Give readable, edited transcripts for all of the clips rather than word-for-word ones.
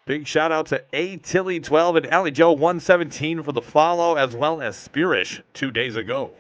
Big shout out to A Tilly 12 and Allie Joe 117 for the follow, as well as Spearish 2 days ago.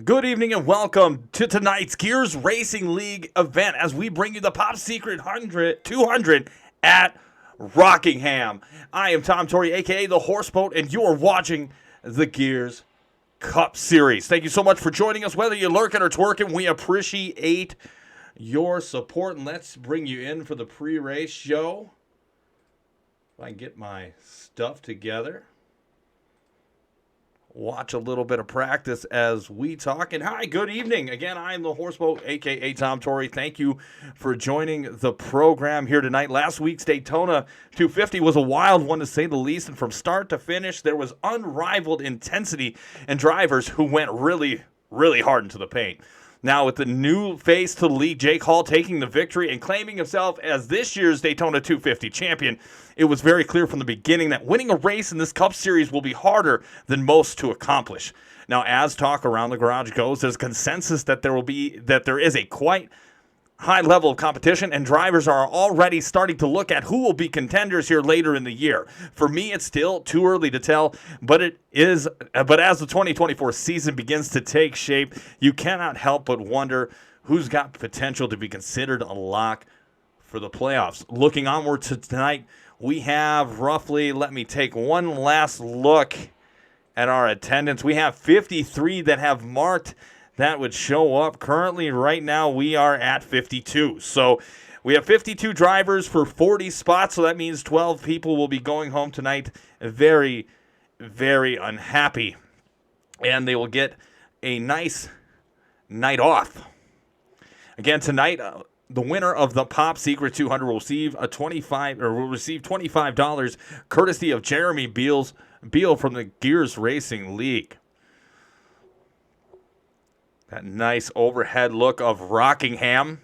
Good evening and welcome to tonight's Gears Racing League event as we bring you the Pop Secret 200 at Rockingham. I am Tom Torrey, aka the Horseboat, and you are watching the Gears Cup Series. Thank you so much for joining us, whether you're lurking or twerking. We appreciate your support, and let's bring you in for the pre-race show. If I can get my stuff together. Watch a little bit of practice as we talk. And hi, good evening. Again, I'm the Horseboat, a.k.a. Tom Torrey. Thank you for joining the program here tonight. Last week's Daytona 250 was a wild one, to say the least. And from start to finish, there was unrivaled intensity and drivers who went really, really hard into the paint. Now, with the new face to the league, Jake Hall taking the victory and claiming himself as this year's Daytona 250 champion, it was very clear from the beginning that winning a race in this Cup Series will be harder than most to accomplish. Now, as talk around the garage goes, there's consensus that there is a quite high level of competition, and drivers are already starting to look at who will be contenders here later in the year. For me, it's still too early to tell, but as the 2024 season begins to take shape, you cannot help but wonder who's got potential to be considered a lock for the playoffs. Looking onward to tonight, we have roughly, let me take one last look at our attendance. We have 53 that have marked that would show up. Currently, right now, we are at 52. So we have 52 drivers for 40 spots, so that means 12 people will be going home tonight very, very unhappy. And they will get a nice night off. Again, tonight, the winner of the Pop Secret 200 will receive $25 courtesy of Jeremy Beal from the Gears Racing League. That nice overhead look of Rockingham.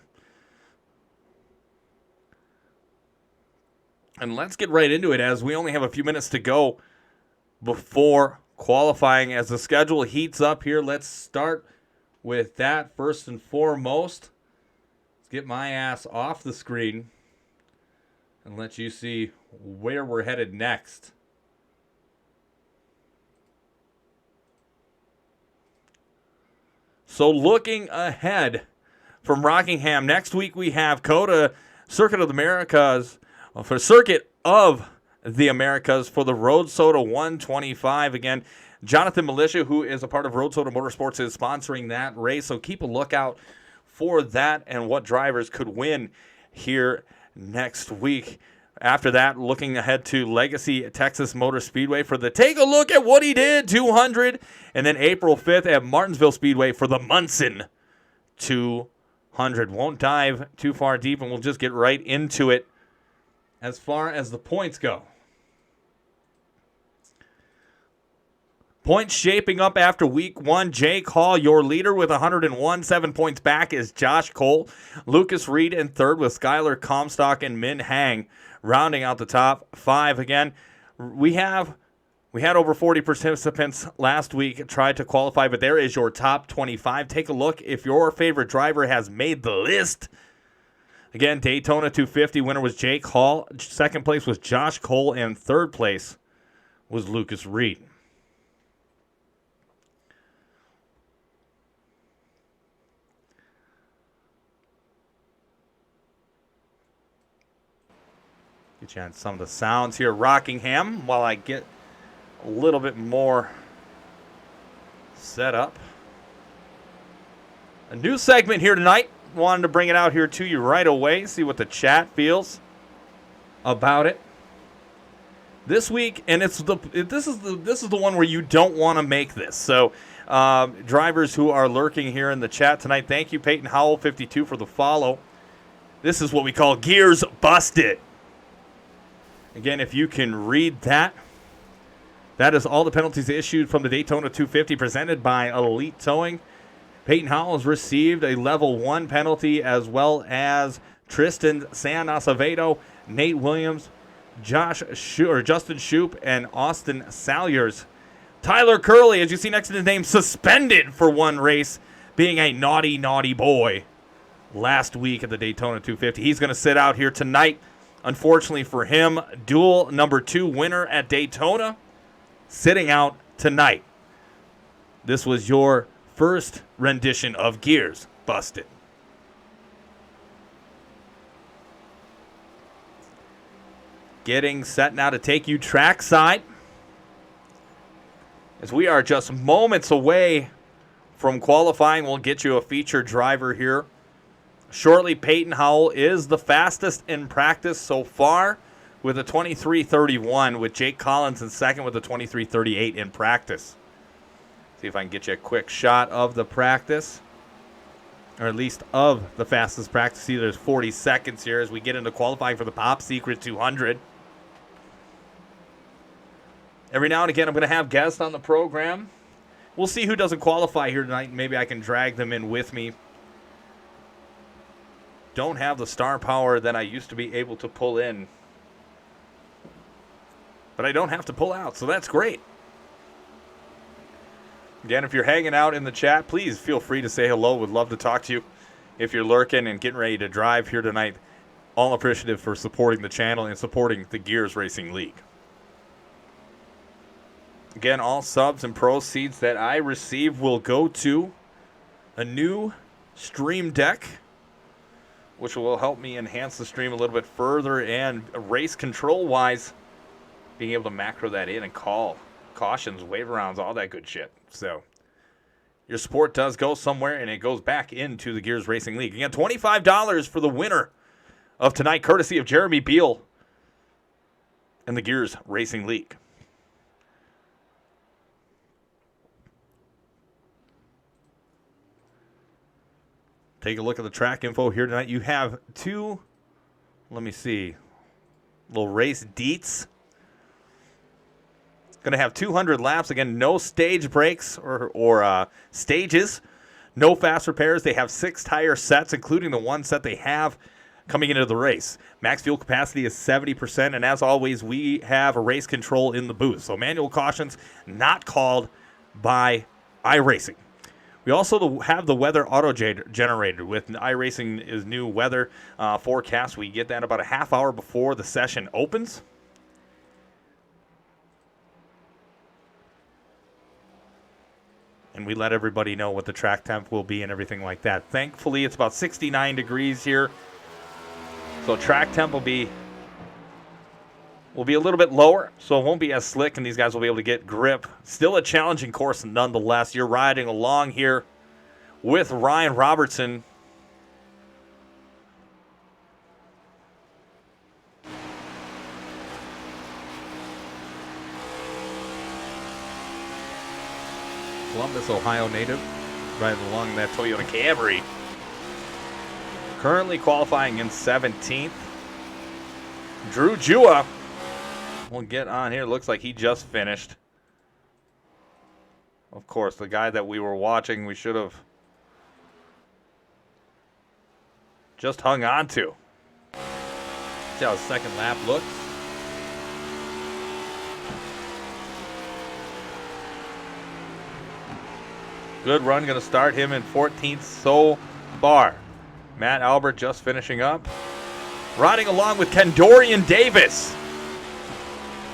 And let's get right into it as we only have a few minutes to go before qualifying. As the schedule heats up here, let's start with that first and foremost. Let's get my ass off the screen and let you see where we're headed next. So looking ahead from Rockingham, next week we have COTA Circuit of the Americas for Circuit of the Americas for the Road Soda 125. Again, Jonathan Militia, who is a part of Road Soda Motorsports, is sponsoring that race. So keep a lookout for that and what drivers could win here next week. After that, looking ahead to Legacy Texas Motor Speedway for the Take a Look at What He Did 200. And then April 5th at Martinsville Speedway for the Munson 200. Won't dive too far deep, and we'll just get right into it as far as the points go. Points shaping up after week one. Jake Hall, your leader with 101. 7 points back is Josh Cole. Lucas Reed in third with Skylar Comstock and Min Hang rounding out the top five. Again, we had over 40 participants last week tried to qualify, but there is your top 25. Take a look if your favorite driver has made the list. Again, Daytona 250 winner was Jake Hall. Second place was Josh Cole, and third place was Lucas Reed. Get you on some of the sounds here, Rockingham, while I get a little bit more set up. A new segment here tonight. Wanted to bring it out here to you right away. See what the chat feels about it this week. And this is the one where you don't want to make this. So drivers who are lurking here in the chat tonight, thank you, Peyton Howell 52 for the follow. This is what we call Gears Busted. Again, if you can read that. That is all the penalties issued from the Daytona 250 presented by Elite Towing. Peyton Howell has received a level 1 penalty, as well as Tristan San Acevedo, Nate Williams, Justin Shoup, and Austin Salyers. Tyler Curley, as you see next to his name, suspended for one race, being a naughty, naughty boy last week at the Daytona 250. He's going to sit out here tonight. Unfortunately for him, dual number 2 winner at Daytona, sitting out tonight. This was your first rendition of Gears Busted. Getting set now to take you trackside, as we are just moments away from qualifying. We'll get you a featured driver here shortly. Peyton Howell is the fastest in practice so far with a 23:31, with Jake Collins in second with a 23:38 in practice. See if I can get you a quick shot of the practice, or at least of the fastest practice. See, there's 40 seconds here as we get into qualifying for the Pop Secret 200. Every now and again, I'm going to have guests on the program. We'll see who doesn't qualify here tonight. Maybe I can drag them in with me. Don't have the star power that I used to be able to pull in, but I don't have to pull out, so that's great. Again, if you're hanging out in the chat, please feel free to say hello. Would love to talk to you. If you're lurking and getting ready to drive here tonight, all appreciative for supporting the channel and supporting the Gears Racing League. Again, all subs and proceeds that I receive will go to a new Stream Deck which will help me enhance the stream a little bit further, and race control-wise, being able to macro that in and call cautions, wave rounds, all that good shit. So your support does go somewhere, and it goes back into the Gears Racing League. Again, $25 for the winner of tonight, courtesy of Jeremy Beal and the Gears Racing League. Take a look at the track info here tonight. You have two, let me see, little race deets. Going to have 200 laps. Again, no stage breaks or stages. No fast repairs. They have 6 tire sets, including the one set they have coming into the race. Max fuel capacity is 70%, and as always, we have a race control in the booth. So manual cautions not called by iRacing. We also have the weather auto-generated with iRacing's new weather forecast. We get that about a half hour before the session opens. And we let everybody know what the track temp will be and everything like that. Thankfully, it's about 69 degrees here. So track temp will be a little bit lower, so it won't be as slick, and these guys will be able to get grip. Still a challenging course nonetheless. You're riding along here with Ryan Robertson. Columbus, Ohio native, riding along that Toyota Camry. Currently qualifying in 17th. Drew Jua will get on here. Looks like he just finished. Of course, the guy that we were watching, we should have just hung on to. See how his second lap looks. Good run, going to start him in 14th so far. Matt Albert just finishing up. Riding along with Kendorian Davis.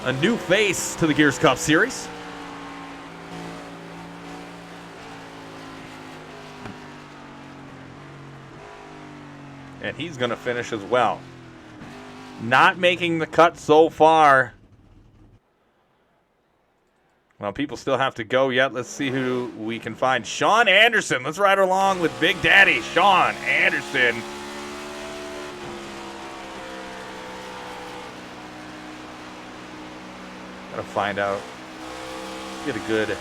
A new face to the Gears Cup Series. And he's going to finish as well. Not making the cut so far. Well, people still have to go yet. Let's see who we can find. Sean Anderson. Let's ride along with Big Daddy Sean Anderson. Gotta find out. Get a good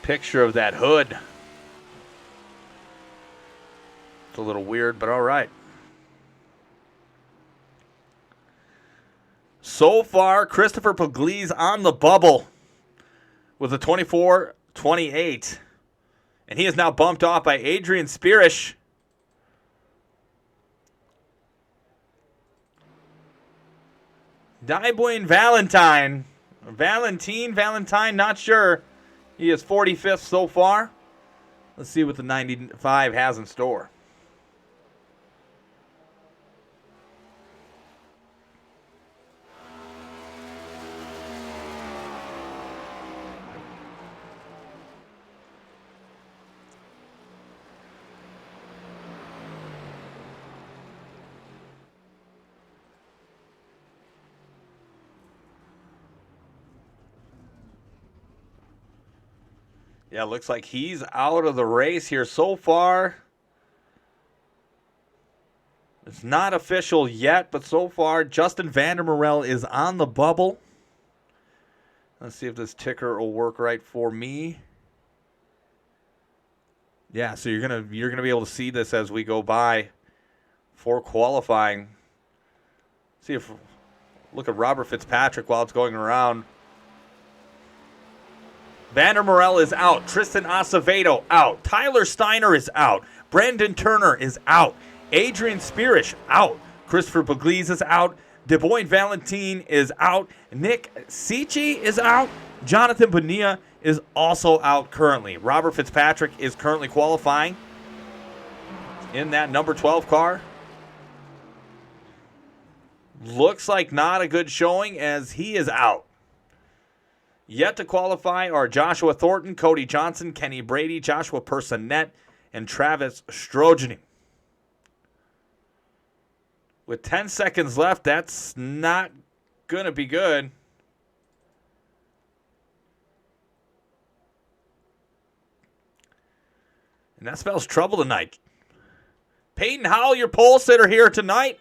picture of that hood. It's a little weird, but all right. So far, Christopher Pugliese on the bubble with a 24-28. And he is now bumped off by Adrian Spirish. Daiboyne Valentine, not sure. He is 45th so far. Let's see what the 95 has in store. Yeah, looks like he's out of the race here so far. It's not official yet, but so far, Justin Vandermerel is on the bubble. Let's see if this ticker will work right for me. Yeah, so you're gonna be able to see this as we go by for qualifying. See if look at Robert Fitzpatrick while it's going around. Vandermerel is out. Tristan Acevedo out. Tyler Steiner is out. Brandon Turner is out. Adrian Spirish out. Christopher Pugliese is out. Daiboyne Valentine is out. Nick Cici is out. Jonathan Bonilla is also out currently. Robert Fitzpatrick is currently qualifying in that number 12 car. Looks like not a good showing as he is out. Yet to qualify are Joshua Thornton, Cody Johnson, Kenny Brady, Joshua Personette, and Travis Strogeny. With 10 seconds left, that's not going to be good. And that spells trouble tonight. Peyton Howell, your pole sitter here tonight.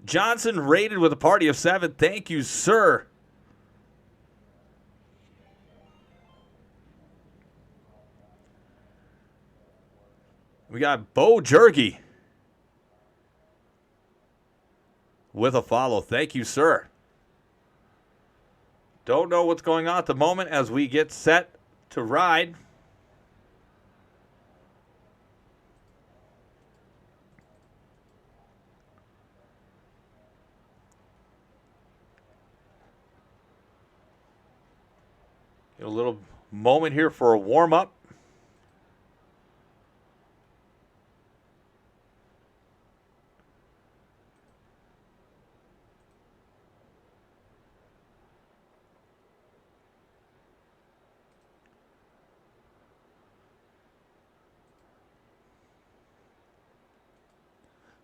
Johnson rated with a party of 7. Thank you, sir. We got Bo Jergy with a follow. Thank you, sir. Don't know what's going on at the moment as we get set to ride. Get a little moment here for a warm-up.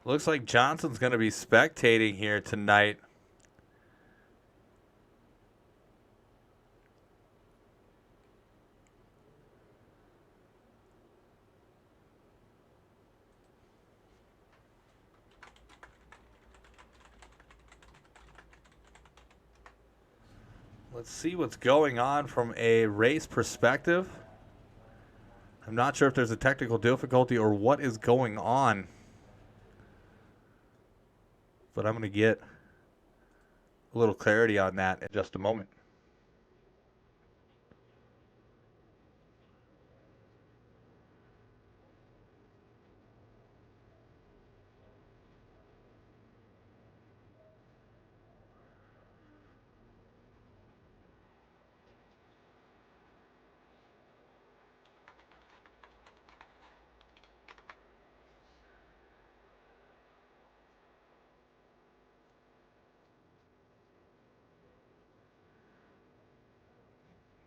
Looks like Johnson's going to be spectating here tonight. Let's see what's going on from a race perspective. I'm not sure if there's a technical difficulty or what is going on. But I'm going to get a little clarity on that in just a moment.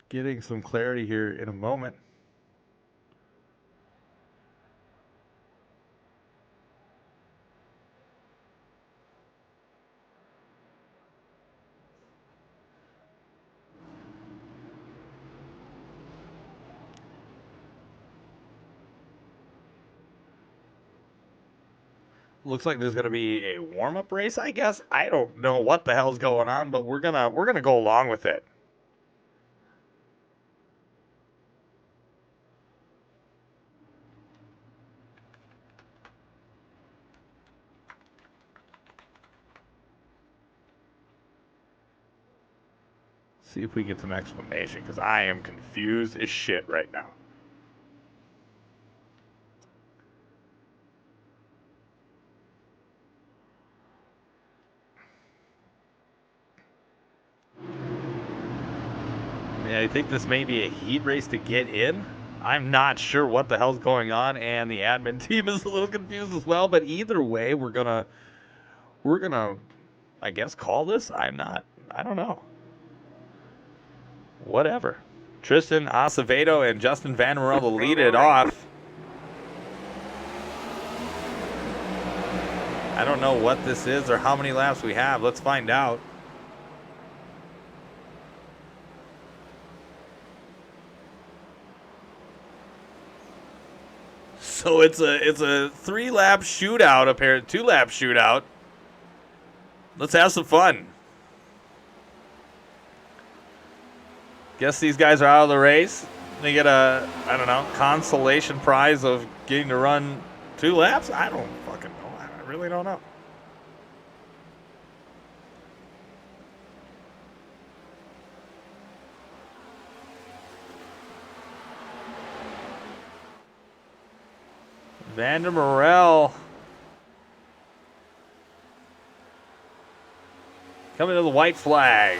Getting some clarity here in a moment. Looks like there's gonna be a warm-up race, I guess. I don't know what the hell's going on, but we're gonna go along with it. See if we get some explanation, because I am confused as shit right now. Yeah, I think this may be a heat race to get in. I'm not sure what the hell's going on, and the admin team is a little confused as well. But either way, we're gonna, I guess, call this. I don't know. Whatever. Tristan Acevedo and Justin Van Morel will lead it off. I don't know what this is or how many laps we have. Let's find out. So it's a 3-lap shootout, apparently 2-lap shootout. Let's have some fun. Guess these guys are out of the race. They get a, I don't know, consolation prize of getting to run 2 laps? I don't fucking know. I really don't know. Vander Morel coming to the white flag.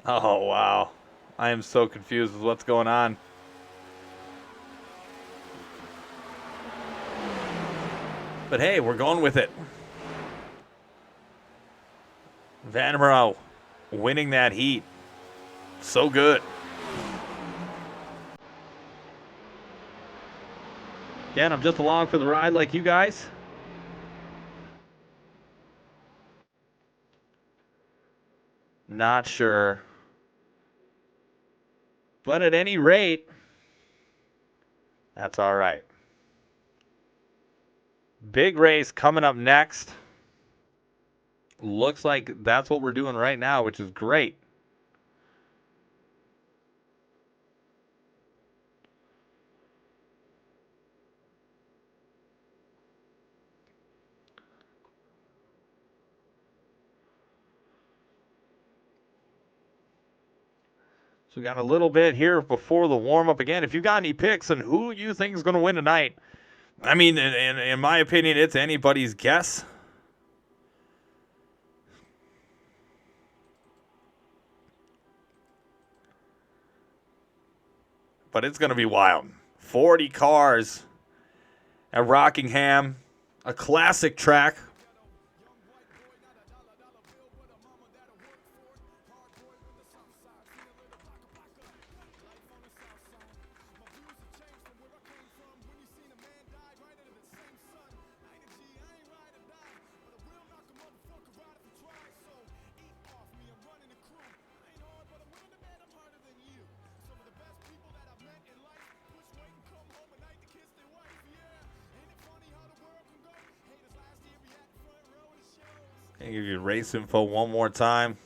Oh, wow. I am so confused with what's going on. But hey, we're going with it. Vander Morel winning that heat. So good. Again, I'm just along for the ride like you guys. Not sure. But at any rate, that's all right. Big race coming up next. Looks like that's what we're doing right now, which is great. So we got a little bit here before the warm-up. Again, if you got any picks on who you think is going to win tonight, I mean, in my opinion, it's anybody's guess. But it's going to be wild. 40 cars at Rockingham, a classic track. I'll give you race info one more time.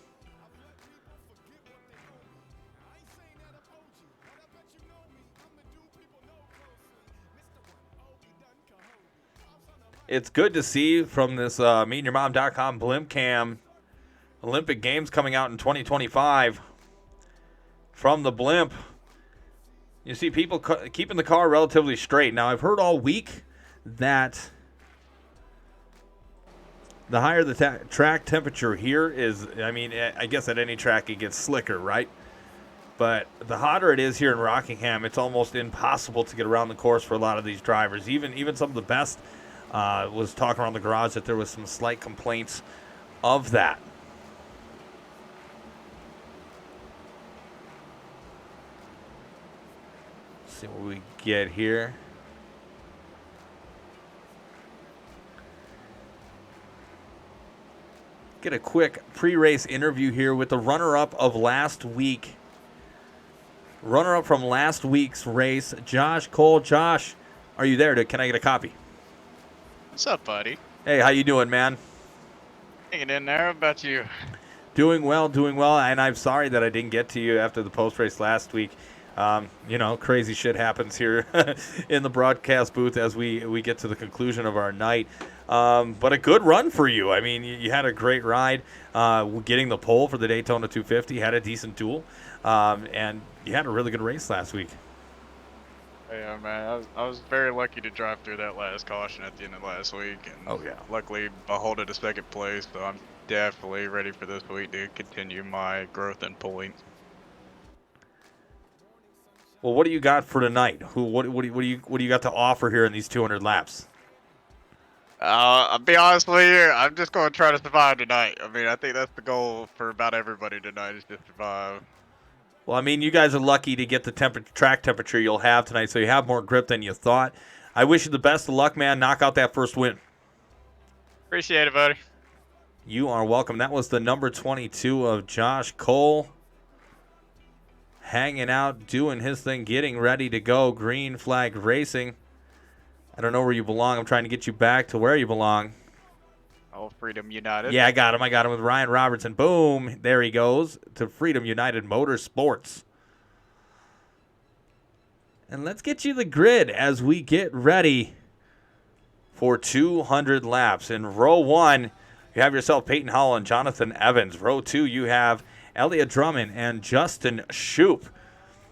It's good to see from this meetyourmom.com blimp cam. Olympic Games coming out in 2025. From the blimp, you see people keeping the car relatively straight. Now, I've heard all week that the higher the track temperature here is, I mean, I guess at any track it gets slicker, right? But the hotter it is here in Rockingham, it's almost impossible to get around the course for a lot of these drivers. Even some of the best was talking around the garage that there was some slight complaints of that. Let's see what we get here. Get a quick pre-race interview here with the runner-up of last week. Runner-up from last week's race, Josh Cole. Josh, are you there? Can I get a copy? What's up, buddy? Hey, how you doing, man? Hanging in there. How about you? Doing well, and I'm sorry that I didn't get to you after the post-race last week. Crazy shit happens here in the broadcast booth as we get to the conclusion of our night. But a good run for you. I mean, you had a great ride getting the pole for the Daytona 250, had a decent duel, and you had a really good race last week. Yeah, man. I was very lucky to drive through that last caution at the end of last week. And luckily, I hold it a second place, so I'm definitely ready for this week to continue my growth in pulling. Well, what do you got for tonight? What do you got to offer here in these 200 laps? I'll be honest with you, I'm just going to try to survive tonight. I mean, I think that's the goal for about everybody tonight is just survive. Well, I mean, you guys are lucky to get the track temperature you'll have tonight, so you have more grip than you thought. I wish you the best of luck, man. Knock out that first win. Appreciate it, buddy. You are welcome. That was the number 22 of Josh Cole. Hanging out, doing his thing, getting ready to go. Green flag racing. I don't know where you belong. I'm trying to get you back to where you belong. Oh, Freedom United. Yeah, I got him with Ryan Robertson. Boom. There he goes to Freedom United Motorsports. And let's get you the grid as we get ready for 200 laps. In row 1, you have yourself Peyton Hall and Jonathan Evans. Row 2, you have Elliott Drummond and Justin Shoup.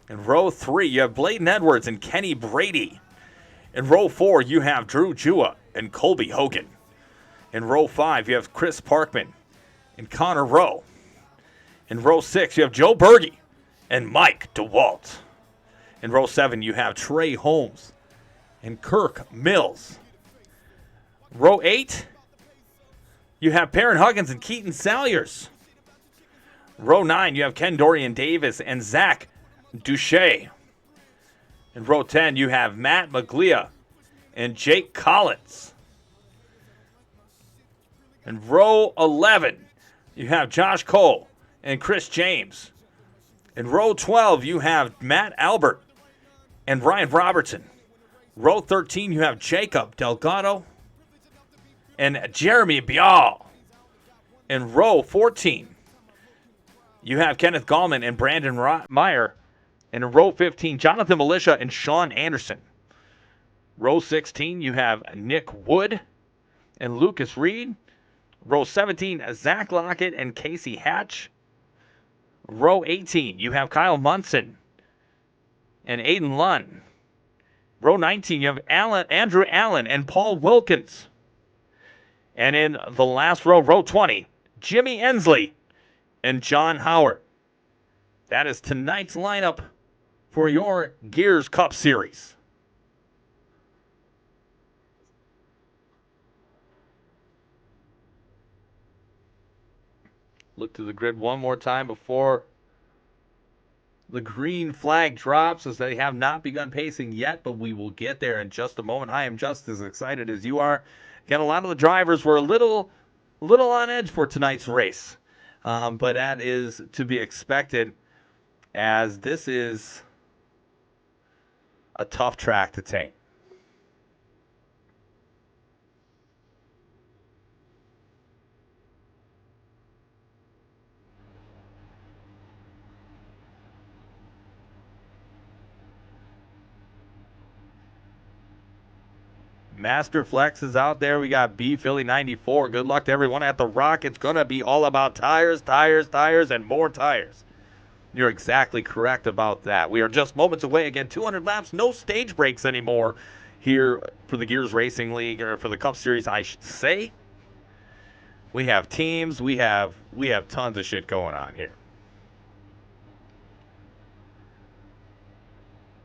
In row 3, you have Bladen Edwards and Kenny Brady. In row 4, you have Drew Jua and Colby Hogan. In row 5, you have Chris Parkman and Connor Rowe. In row 6, you have Joe Berge and Mike DeWalt. In row 7, you have Trey Holmes and Kirk Mills. Row 8, you have Perrin Huggins and Keaton Salyers. Row 9, you have Ken Dorian Davis and Zach Duche. In row 10, you have Matt Maglia and Jake Collins. In row 11, you have Josh Cole and Chris James. In row 12, you have Matt Albert and Ryan Robertson. Row 13, you have Jacob Delgado and Jeremy Bial. In row 14, you have Kenneth Gallman and Brandon Meyer. And in row 15, Jonathan Militia and Sean Anderson. Row 16, you have Nick Wood and Lucas Reed. Row 17, Zach Lockett and Casey Hatch. Row 18, you have Kyle Munson and Aiden Lunn. Row 19, you have Andrew Allen and Paul Wilkins. And in the last row, row 20, Jimmy Ensley and John Howard. That is tonight's lineup for your Gears Cup Series. Look to the grid one more time before the green flag drops, as they have not begun pacing yet, but we will get there in just a moment. I am just as excited as you are. Again, a lot of the drivers were a little on edge for tonight's race, but that is to be expected, as this is a tough track to take. Master Flex is out there. We got B Philly 94. Good luck to everyone at the Rock. It's going to be all about tires, and more tires. You're exactly correct about that. We are just moments away. Again, 200 laps, no stage breaks anymore here for the Gears Racing League, or for the Cup Series, I should say. We have teams. We have tons of shit going on here.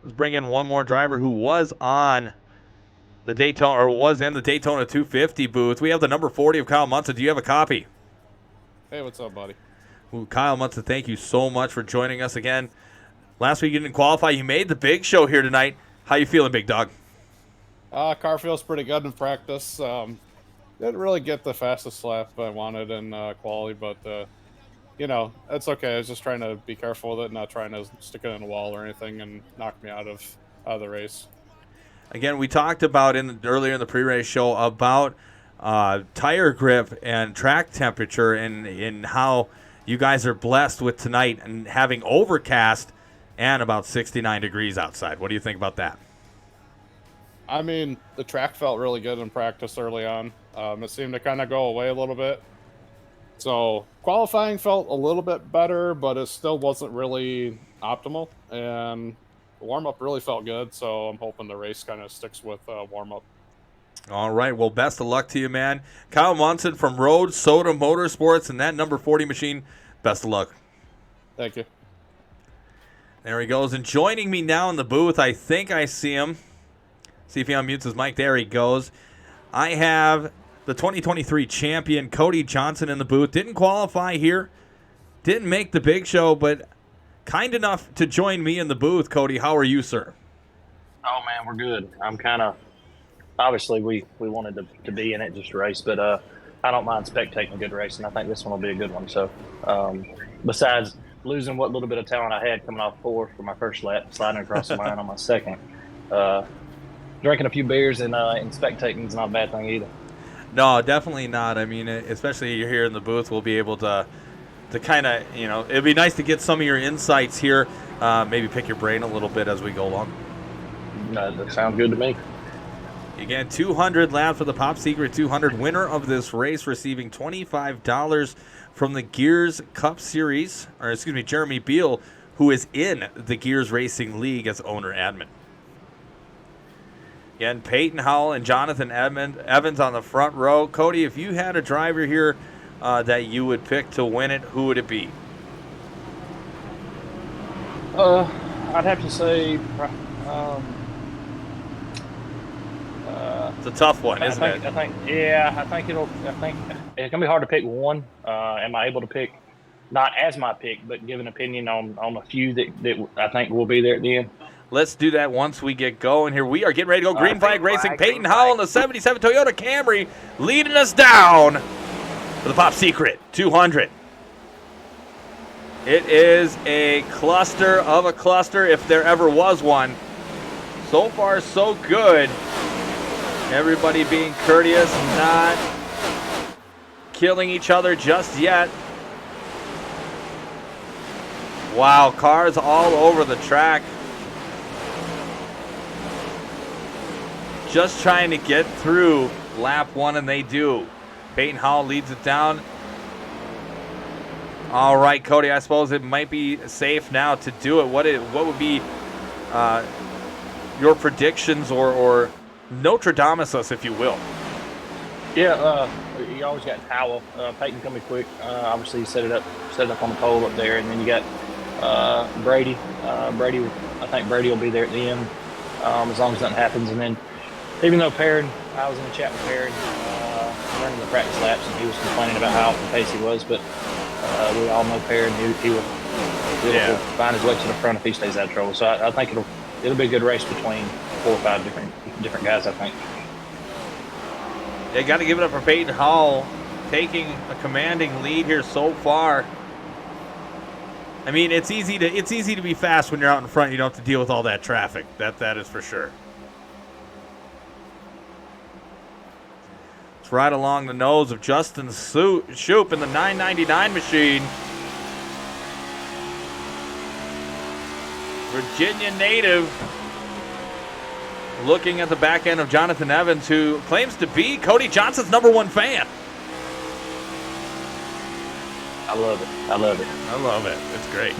Let's bring in one more driver who was on the Daytona, or was in the Daytona 250 booth. We have the number 40 of Kyle Munson. Do you have a copy? Hey, what's up, buddy? Ooh, Kyle Munson, thank you so much for joining us again. Last week you didn't qualify. You made the big show here tonight. How you feeling, big dog? Car feels pretty good in practice. Didn't really get the fastest lap I wanted in quali, but it's okay. I was just trying to be careful with it, not trying to stick it in a wall or anything and knock me out of the race. Again, we talked about earlier in the pre-race show about tire grip and track temperature, and how you guys are blessed with tonight and having overcast and about 69 degrees outside. What do you think about that? I mean, the track felt really good in practice early on. It seemed to kind of go away a little bit. So qualifying felt a little bit better, but it still wasn't really optimal. And the warm-up really felt good, so I'm hoping the race kind of sticks with warm-up. All right, well, best of luck to you, man. Kyle Munson from Road Soda Motorsports and that number 40 machine, best of luck. Thank you. There he goes. And joining me now in the booth, I think I see him. See if he unmutes his mic. There he goes. I have the 2023 champion, Cody Johnson, in the booth. Didn't qualify here. Didn't make the big show, but kind enough to join me in the booth. Cody, how are you, sir? Oh, man, we're good. I'm kind of – obviously, we wanted to be in it, just race, but I don't mind spectating a good race, and I think this one will be a good one. So, besides losing what little bit of talent I had coming off fourth for my first lap, sliding across the line on my second, drinking a few beers and spectating is not a bad thing either. No, definitely not. I mean, especially you're here in the booth, we'll be able to kind of, it'd be nice to get some of your insights here, maybe pick your brain a little bit as we go along. That sounds good to me. Again, 200 laps for the Pop Secret 200. Winner of this race receiving $25 from the Gears Cup Series, Jeremy Beal, who is in the Gears Racing League as owner-admin. Again, Peyton Howell and Jonathan Evans on the front row. Cody, if you had a driver here that you would pick to win it, who would it be? I'd have to say it's a tough one, isn't it? I think it's gonna be hard to pick one. Am I able to pick, not as my pick, but give an opinion on a few that I think will be there at the end? Let's do that once we get going here. We are getting ready to go. Green flag racing. Peyton Howell in the 77 Toyota Camry leading us down for the Pop Secret 200. It is a cluster of a cluster if there ever was one. So far, so good. Everybody being courteous, not killing each other just yet. Wow, cars all over the track. Just trying to get through lap 1, and they do. Peyton Howell leads it down. All right, Cody, I suppose it might be safe now to do it. What would be your predictions or Notre Dame's us, if you will? Yeah, you always got Howell. Peyton coming quick. Obviously, he set it up on the pole up there, and then you got Brady. I think Brady will be there at the end as long as nothing happens. And then, even though Perrin, I was in the chat with Perrin running the practice laps, and he was complaining about how off the pace he was, but we all know Perrin. He will find his way to the front if he stays out of trouble. So I think it'll be a good race between 4 or 5 different guys, I think. They got to give it up for Peyton Hall, taking a commanding lead here so far. I mean, it's easy to be fast when you're out in front. You don't have to deal with all that traffic. That is for sure. It's right along the nose of Justin Shoop in the 999 machine. Virginia native looking at the back end of Jonathan Evans, who claims to be Cody Johnson's #1 fan. I love it. I love it. It's great.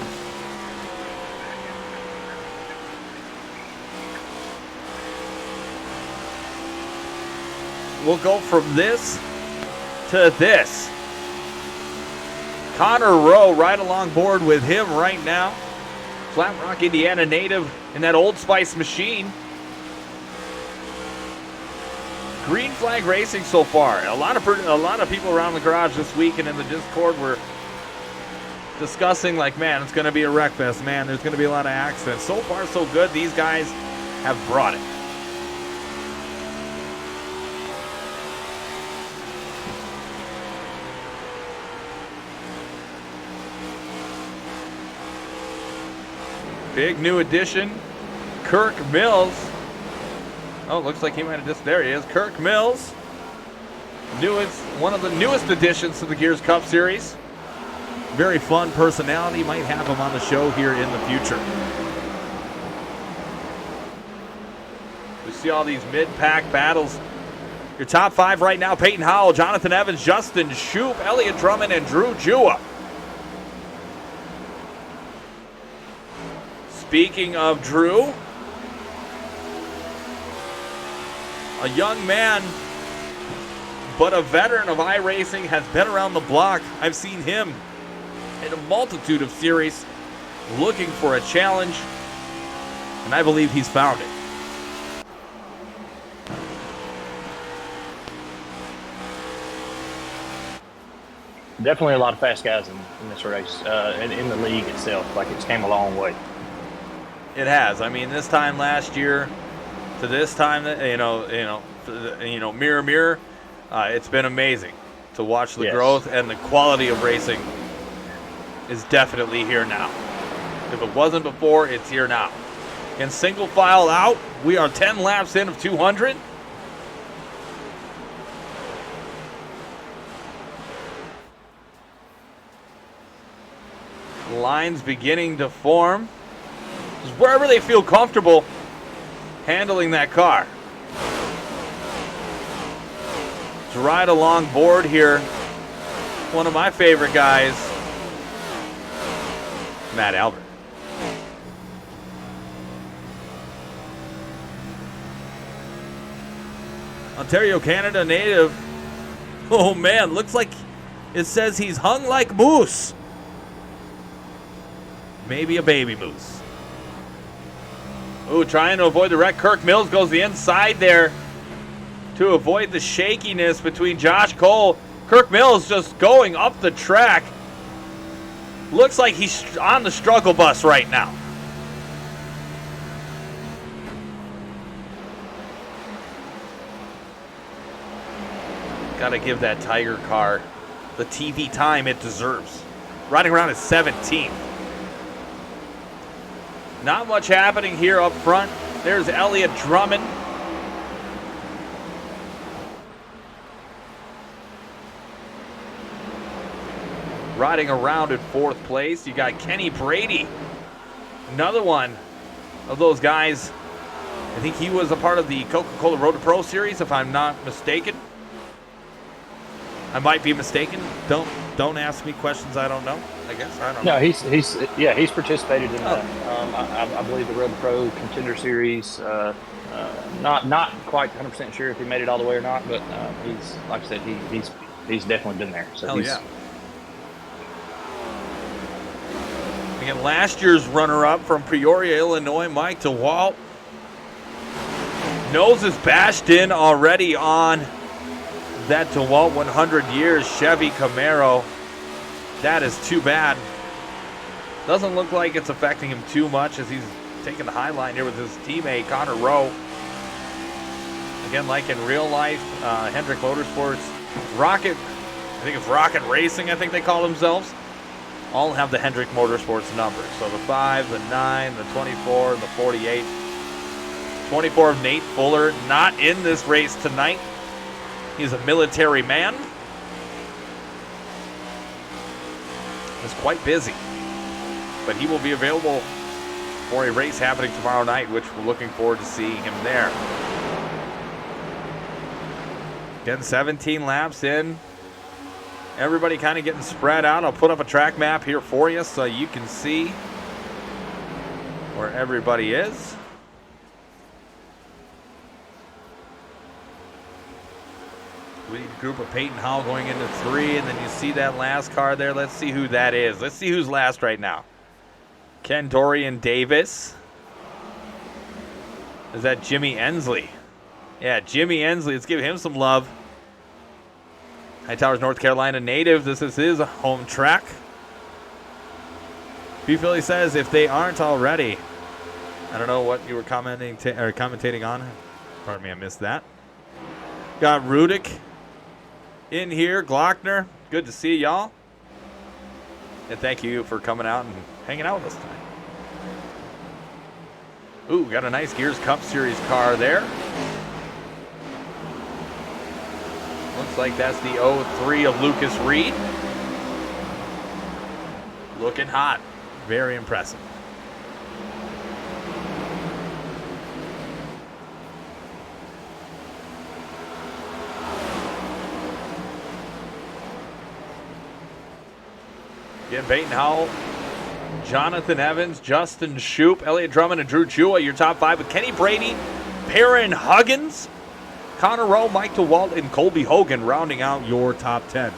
We'll go from this to this. Connor Rowe right along board with him right now. Flat Rock, Indiana native in that Old Spice machine. Green flag racing so far. A lot of people around the garage this week and in the Discord were discussing, like, man, it's going to be a wreck fest. Man, there's going to be a lot of accidents. So far, so good. These guys have brought it. Big new addition, Kirk Mills. Oh, looks like he might have just, there he is. Kirk Mills, one of the newest additions to the Gears Cup Series. Very fun personality. Might have him on the show here in the future. We see all these mid-pack battles. Your top 5 right now: Peyton Howell, Jonathan Evans, Justin Shoop, Elliott Drummond, and Drew Jua. Speaking of Drew, a young man, but a veteran of iRacing, has been around the block. I've seen him in a multitude of series looking for a challenge, and I believe he's found it. Definitely a lot of fast guys in this race, and in the league itself. Like, it's came a long way. It has. I mean, this time last year to this time, mirror, mirror, it's been amazing to watch the growth, and the quality of racing is definitely here now. If it wasn't before, it's here now. And single file out, we are 10 laps in of 200. Lines beginning to form. Just wherever they feel comfortable handling that car. To ride along board here, one of my favorite guys, Matt Albert. Ontario, Canada native. Oh man, looks like it says he's hung like moose. Maybe a baby moose. Ooh, trying to avoid the wreck. Kirk Mills goes the inside there to avoid the shakiness between Josh Cole. Kirk Mills just going up the track. Looks like he's on the struggle bus right now. Got to give that Tiger car the TV time it deserves. Riding around at 17th. Not much happening here up front. There's Elliott Drummond. Riding around in 4th place. You got Kenny Brady. Another one of those guys. I think he was a part of the Coca-Cola Road to Pro Series, if I'm not mistaken. I might be mistaken. Don't ask me questions I don't know. I guess I don't know. No, he's participated in that. I believe the Road to Pro Contender Series. Not quite 100% sure if he made it all the way or not, but he's, like I said, he's definitely been there. So hell yeah. Again, last year's runner-up from Peoria, Illinois, Mike DeWalt. Nose is bashed in already on that DeWalt 100 years Chevy Camaro. That is too bad. Doesn't look like it's affecting him too much as he's taking the high line here with his teammate Connor Rowe. Again, like in real life, Hendrick Motorsports, Rocket, I think it's Rocket Racing, I think they call themselves, all have the Hendrick Motorsports numbers. So the 5, the 9, the 24, and the 48. 24 of Nate Fuller, not in this race tonight. He's a military man. He's quite busy. But he will be available for a race happening tomorrow night, which we're looking forward to seeing him there. Getting 17 laps in. Everybody kind of getting spread out. I'll put up a track map here for you so you can see where everybody is. Lead group of Peyton Howell going into 3, and then you see that last car there. Let's see who that is. Let's see who's last right now. Ken Dorian Davis. Is that Jimmy Ensley? Yeah, Jimmy Ensley. Let's give him some love. High Towers, North Carolina native. This is his home track. B. Philly says if they aren't already. I don't know what you were commentating on. Pardon me, I missed that. Got Rudick in here, Glockner. Good to see y'all. And thank you for coming out and hanging out with us tonight. Ooh, got a nice Gears Cup Series car there. Looks like that's the 03 of Lucas Reed. Looking hot. Very impressive. Again, Peyton Howell, Jonathan Evans, Justin Shoup, Elliott Drummond, and Drew Chua, your top 5 with Kenny Brady, Perrin Huggins, Connor Rowe, Mike DeWalt, and Colby Hogan rounding out your top 10.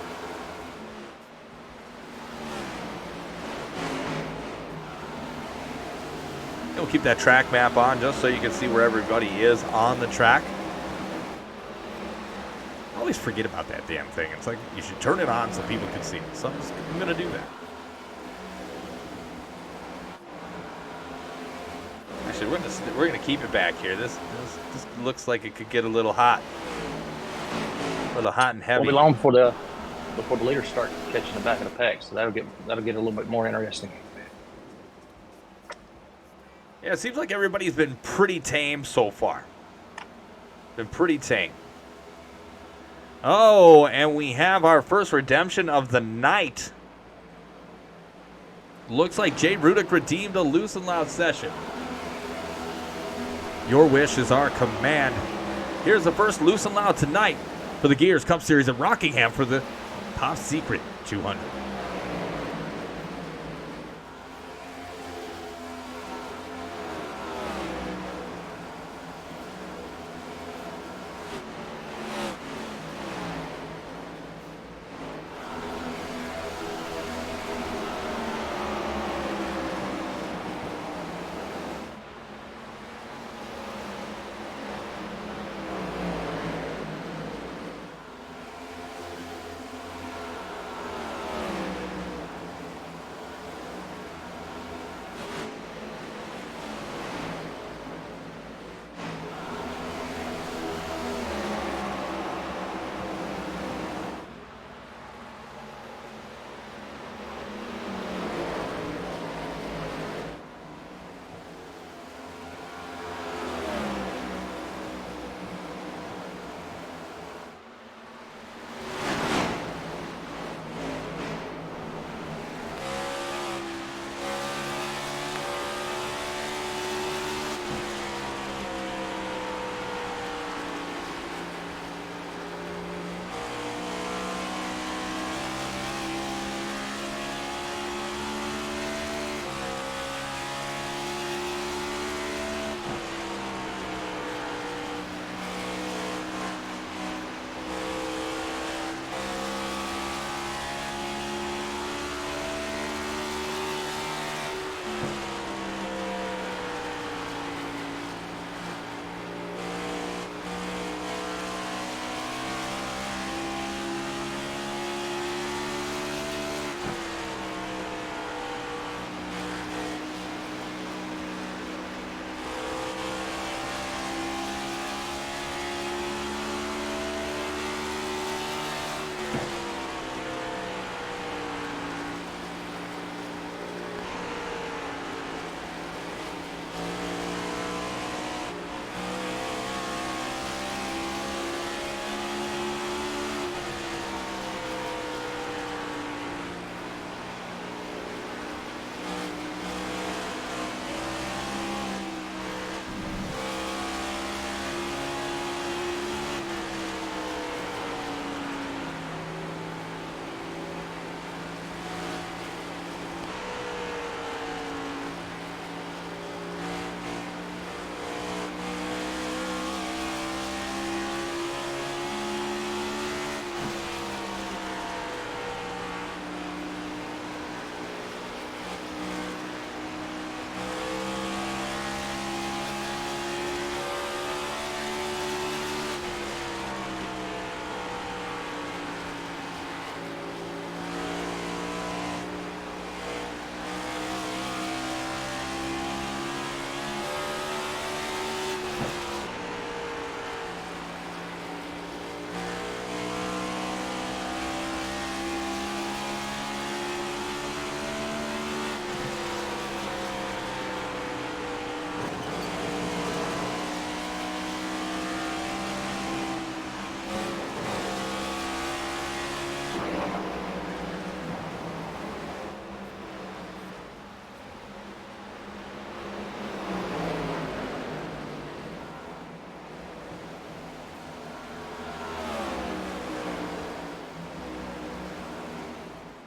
We'll keep that track map on just so you can see where everybody is on the track. I always forget about that damn thing. It's like you should turn it on so people can see it. So I'm going to do that. Actually, we're gonna keep it back here. This looks like it could get a little hot. A little hot and heavy. Won't be long before the leaders start catching the back of the pack, so that'll get a little bit more interesting. Yeah, it seems like everybody's been pretty tame so far. Been pretty tame. Oh, and we have our first redemption of the night. Looks like Jay Rudick redeemed a loose and loud session. Your wish is our command. Here's the first loose and loud tonight for the Gears Cup Series at Rockingham for the Top Secret 200.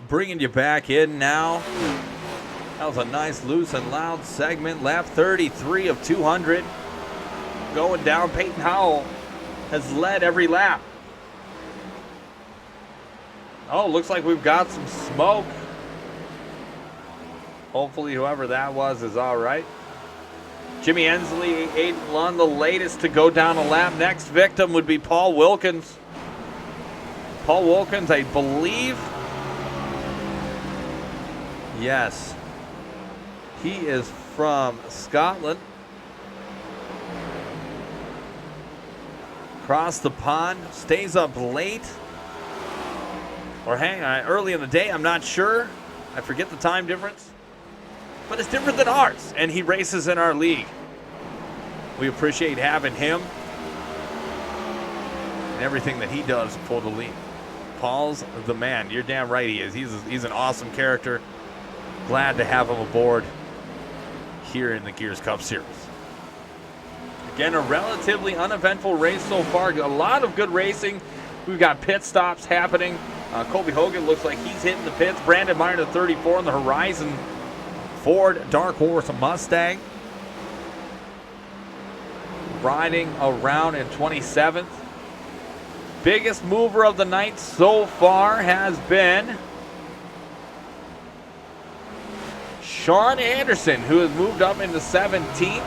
bringing you back in now. That was a nice, loose, and loud segment. Lap 33 of 200. Going down. Peyton Howell has led every lap. Oh, looks like we've got some smoke. Hopefully whoever that was is all right. Jimmy Ensley, Aiden Lund, the latest to go down a lap. Next victim would be Paul Wilkins. Paul Wilkins, I believe. Yes. He is from Scotland. Across the pond, stays up late. Or hang on, early in the day, I'm not sure. I forget the time difference. But it's different than ours, and he races in our league. We appreciate having him and everything that he does for the league. Paul's the man. You're damn right he is. He's an awesome character. Glad to have him aboard here in the Gears Cup Series. Again, a relatively uneventful race so far. A lot of good racing. We've got pit stops happening. Colby Hogan looks like he's hitting the pits. Brandon Meyer to 34 on the horizon. Ford Dark Horse Mustang riding around in 27th. Biggest mover of the night so far has been Sean Anderson, who has moved up into 17th.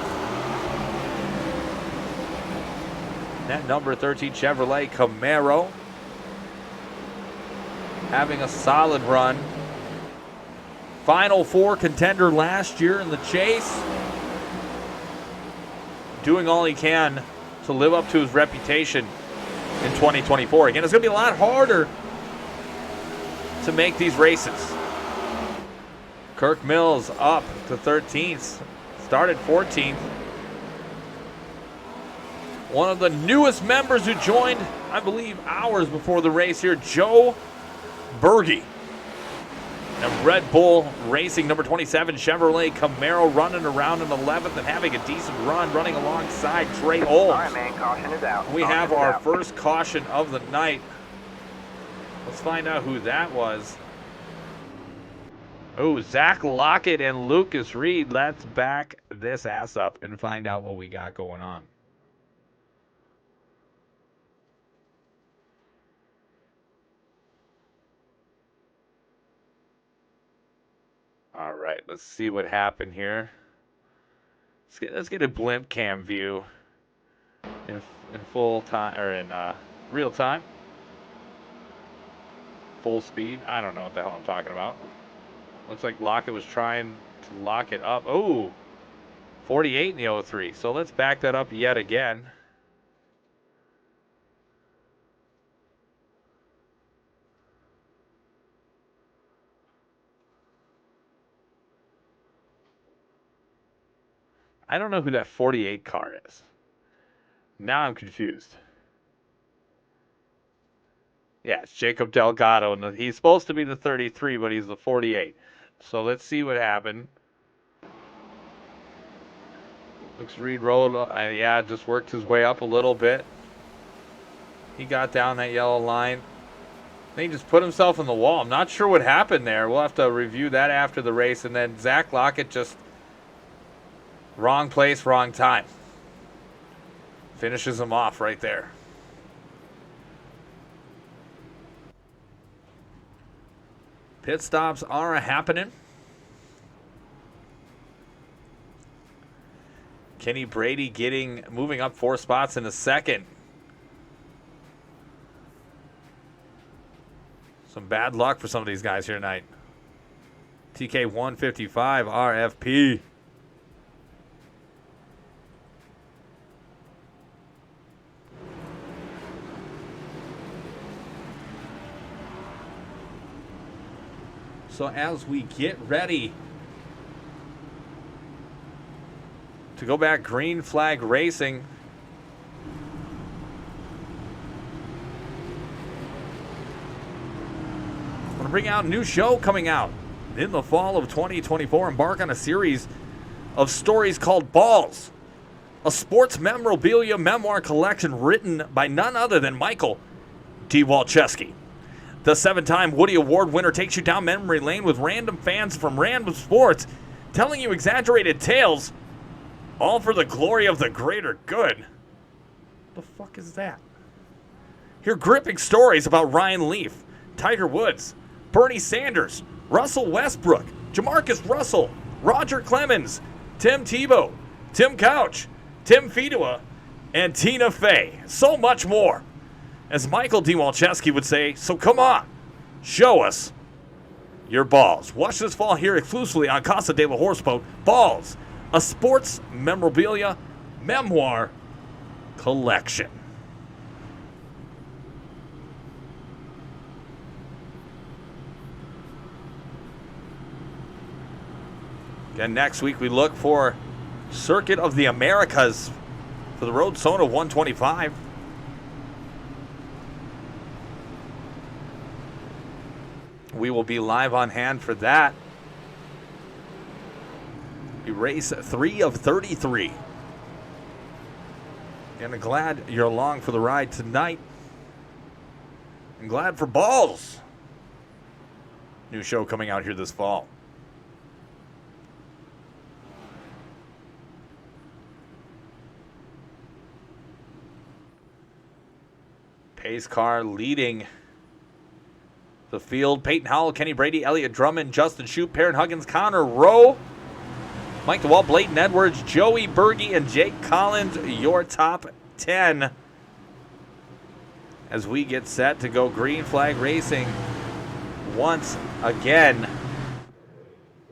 That number 13 Chevrolet Camaro having a solid run. Final four contender last year in the chase. Doing all he can to live up to his reputation in 2024. Again, it's going to be a lot harder to make these races. Kirk Mills up to 13th. Started 14th. One of the newest members who joined, I believe, hours before the race here, Joe Berge. And Red Bull Racing, number 27, Chevrolet Camaro, running around in 11th and having a decent run, running alongside Trey Olds. All right, man, caution is out. We have our first caution of the night. Let's find out who that was. Oh, Zach Lockett and Lucas Reed. Let's back this ass up and find out what we got going on. All right, let's see what happened here. Let's get a blimp cam view in full time, or in real time. Full speed. I don't know what the hell I'm talking about. Looks like Lockett was trying to lock it up. Oh, 48 in the 03. So let's back that up yet again. I don't know who that 48 car is. Now I'm confused. Yeah, it's Jacob Delgado, and he's supposed to be the 33, but he's the 48. So let's see what happened. Looks Reed rolled, yeah, just worked his way up a little bit. He got down that yellow line. Then he just put himself in the wall. I'm not sure what happened there. We'll have to review that after the race. And then Zach Lockett just wrong place, wrong time. Finishes him off right there. Pit stops are happening. Kenny Brady moving up 4 spots in a second. Some bad luck for some of these guys here tonight. TK 155 RFP. So as we get ready to go back green flag racing, I'm going to bring out a new show coming out in the fall of 2024. Embark on a series of stories called Balls, a sports memorabilia memoir collection written by none other than Michael D. Walczewski. The 7-time Woody Award winner takes you down memory lane with random fans from random sports telling you exaggerated tales, all for the glory of the greater good. What the fuck is that? Hear gripping stories about Ryan Leaf, Tiger Woods, Bernie Sanders, Russell Westbrook, Jamarcus Russell, Roger Clemens, Tim Tebow, Tim Couch, Tim Fedua, and Tina Fey. So much more. As Michael D. Walczewski would say, so come on, show us your balls. Watch this fall here exclusively on Casa de la Horseboat. Balls, a sports memorabilia memoir collection. Again, next week we look for Circuit of the Americas for the Road Sona 125. We will be live on hand for that. We race 3 of 33. And I'm glad you're along for the ride tonight. I'm glad for Balls. New show coming out here this fall. Pace car leading the field. Peyton Howell, Kenny Brady, Elliott Drummond, Justin Shoup, Perrin Huggins, Connor Rowe, Mike DeWalt, Blayton Edwards, Joey Berge, and Jake Collins, your top 10. As we get set to go green flag racing once again.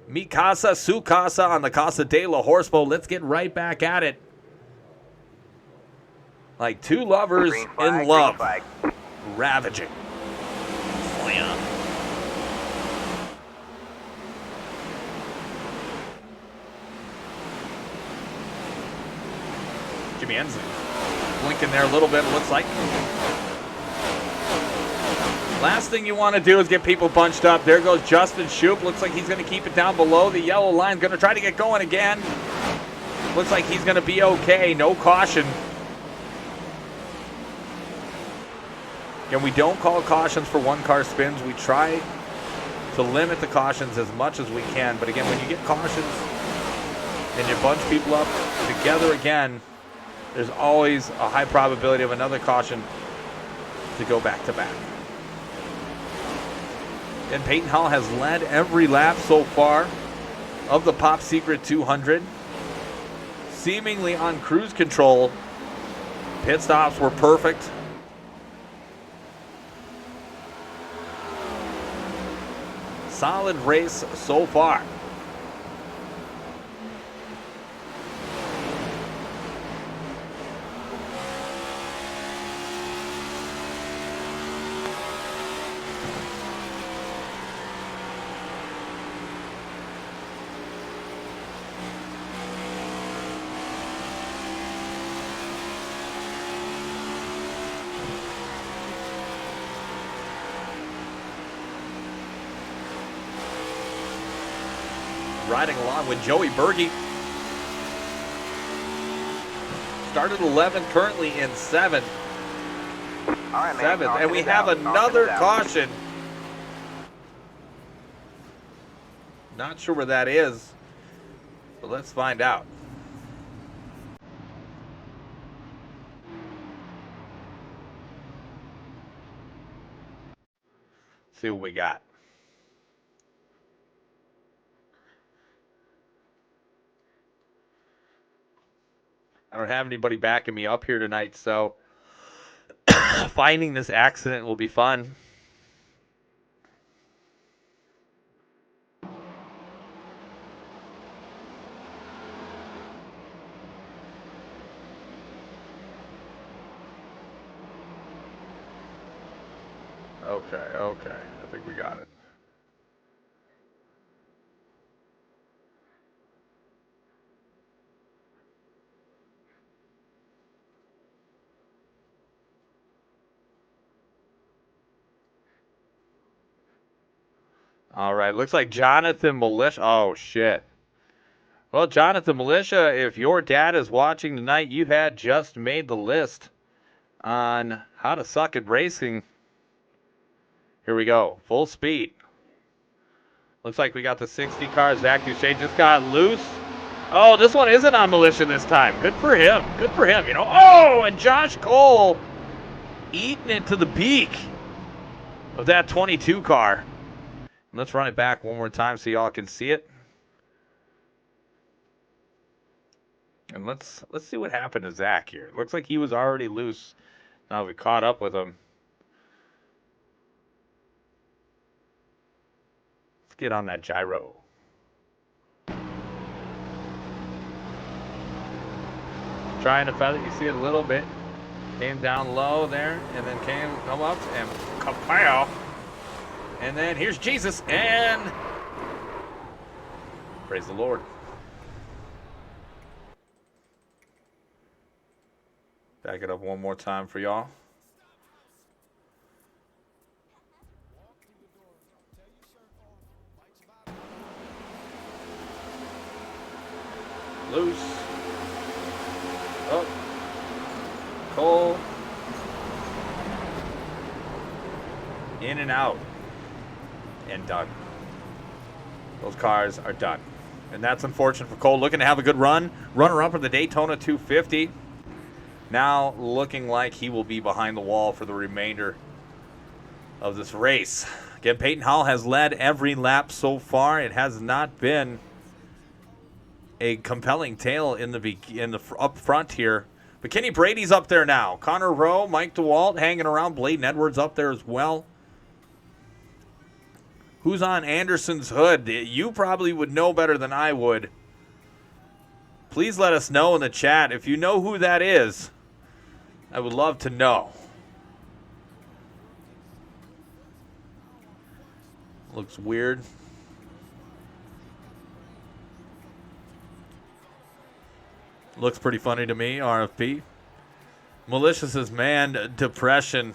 Mi casa, su casa on the Casa de la Horseboat. Let's get right back at it. Like two lovers in love. Ravaging. Slam. Jimmy Ensign blinking there a little bit, it looks like. Last thing you want to do is get people bunched up. There goes Justin Shoup. Looks like he's going to keep it down below the yellow line. Going to try to get going again. Looks like he's going to be okay. No caution. And we don't call cautions for one-car spins. We try to limit the cautions as much as we can. But again, when you get cautions and you bunch people up together again, there's always a high probability of another caution to go back-to-back. And Peyton Hall has led every lap so far of the Pop Secret 200. Seemingly on cruise control. Pit stops were perfect. Solid race so far. Riding along with Joey Berge. Started 11th, currently in 7th. Right, 7th, and we have another caution. Not sure where that is, but let's find out. See what we got. I don't have anybody backing me up here tonight, so finding this accident will be fun. Okay. I think we got it. All right, looks like Jonathan Militia. Oh, shit. Well, Jonathan Militia, if your dad is watching tonight, you had just made the list on how to suck at racing Here we go. Full speed. Looks like we got the 60 car. Zach Duchesne just got loose. Oh, this one isn't on militia this time. Good for him. Good for him, you know. Oh, and Josh Cole eating it to the beak of that 22 car. Let's run it back one more time so y'all can see it. And let's see what happened to Zach here. It looks like he was already loose. Now we caught up with him. Let's get on that gyro. Trying to feather, you see it a little bit. Came down low there, and then come up and kapow. And then here's Jesus, and praise the Lord. Back it up one more time for y'all. Loose. Up. Cole. In and out. And done. Those cars are done. And that's unfortunate for Cole. Looking to have a good run. Runner-up in the Daytona 250. Now looking like he will be behind the wall for the remainder of this race. Again, Peyton Howell has led every lap so far. It has not been a compelling tale in the up front here. But Kenny Brady's up there now. Connor Rowe, Mike DeWalt hanging around. Bladen Edwards up there as well. Who's on Anderson's hood? You probably would know better than I would. Please let us know in the chat if you know who that is. I would love to know. Looks weird. Looks pretty funny to me, RFP. Malicious says, man, depression.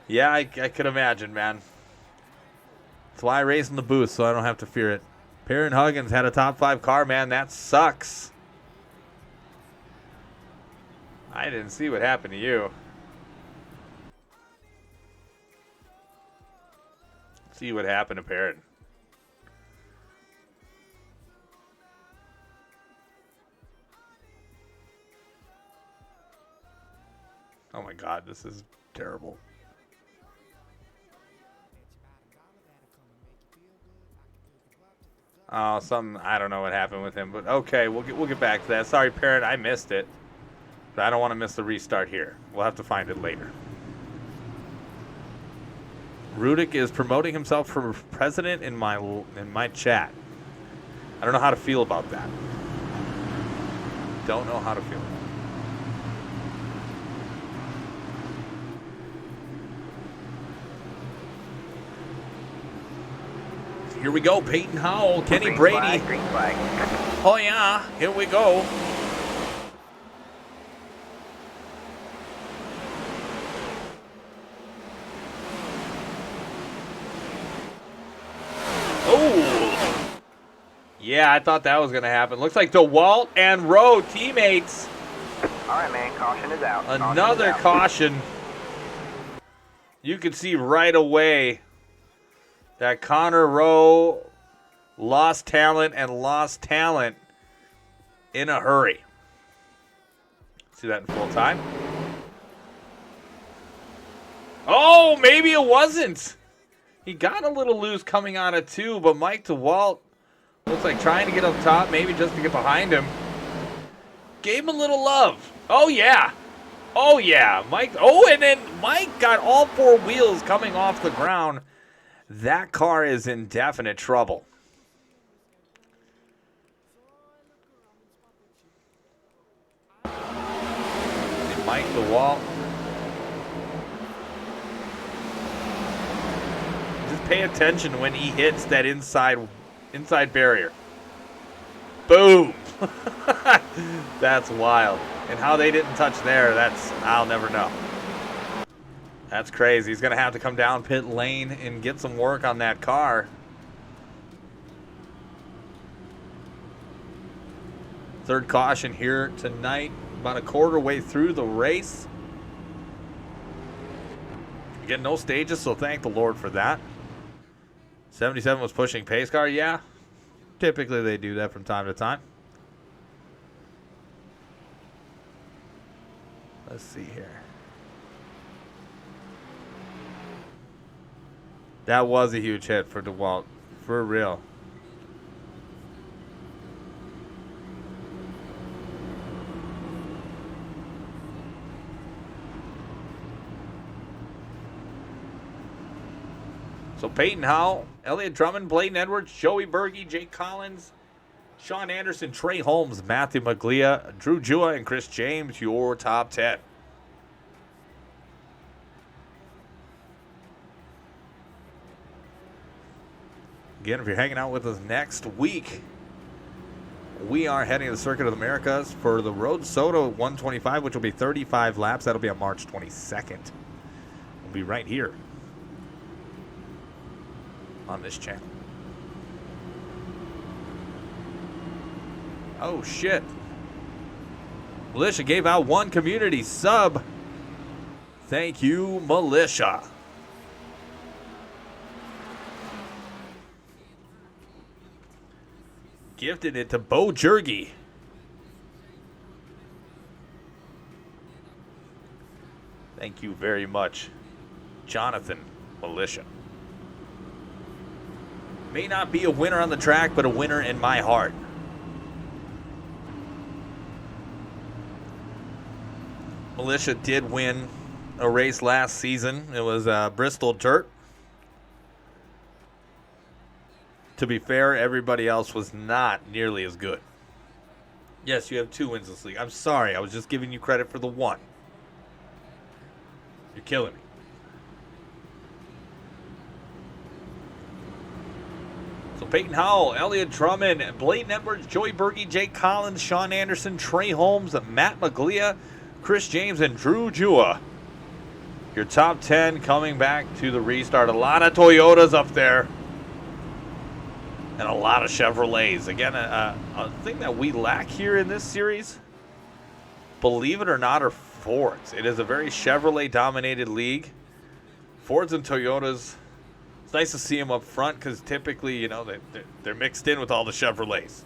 Yeah, I could imagine, man. That's why I race in the booth, so I don't have to fear it. Perrin Huggins had a top 5 car, man. That sucks. I didn't see what happened to you. See what happened to Perrin. Oh my God, this is terrible. Oh, I don't know what happened with him, but okay, we'll get back to that. Sorry, Parrot, I missed it. But I don't want to miss the restart here. We'll have to find it later. Rudick is promoting himself for president in my chat. I don't know how to feel about that. Don't know how to feel about it. Here we go, Peyton Howell, Kenny Green Brady. Flag, green flag. Oh yeah, here we go. Oh, yeah, I thought that was gonna happen. Looks like DeWalt and Rowe teammates. All right, man, caution is out. Another caution. You can see right away that Connor Rowe lost talent in a hurry. See that in full time? Oh, maybe it wasn't. He got a little loose coming out of 2, but Mike DeWalt looks like trying to get up top, maybe just to get behind him. Gave him a little love. Oh, yeah. Oh, yeah. Mike. Oh, and then Mike got all 4 wheels coming off the ground. That car is in definite trouble. And Mike DeWalt. Just pay attention when he hits that inside barrier. Boom. That's wild. And how they didn't touch there, I'll never know. That's crazy. He's going to have to come down pit lane and get some work on that car. Third caution here tonight, about a quarter way through the race. Again, no stages, so thank the Lord for that. 77 was pushing pace car. Yeah, typically they do that from time to time. Let's see here. That was a huge hit for DeWalt, for real. So Peyton Howell, Elliott Drummond, Blaine Edwards, Joey Berge, Jake Collins, Sean Anderson, Trey Holmes, Matthew Maglia, Drew Jua, and Chris James, your top 10. Again, if you're hanging out with us next week, we are heading to the Circuit of the Americas for the Road Soto 125, which will be 35 laps. That'll be on March 22nd. We'll be right here on this channel. Oh, shit. Militia gave out one community sub. Thank you, Militia. Gifted it to Bo Jergy. Thank you very much, Jonathan Militia. May not be a winner on the track, but a winner in my heart. Militia did win a race last season. It was Bristol Dirt. To be fair, everybody else was not nearly as good. Yes, you have 2 wins this league. I'm sorry. I was just giving you credit for the 1. You're killing me. So Peyton Howell, Elliott Drummond, Blaine Edwards, Joey Berge, Jake Collins, Sean Anderson, Trey Holmes, Matt Maglia, Chris James, and Drew Jua. Your top 10 coming back to the restart. A lot of Toyotas up there. And a lot of Chevrolets. Again, a thing that we lack here in this series, believe it or not, are Fords. It is a very Chevrolet-dominated league. Fords and Toyotas, it's nice to see them up front because typically, you know, they're mixed in with all the Chevrolets.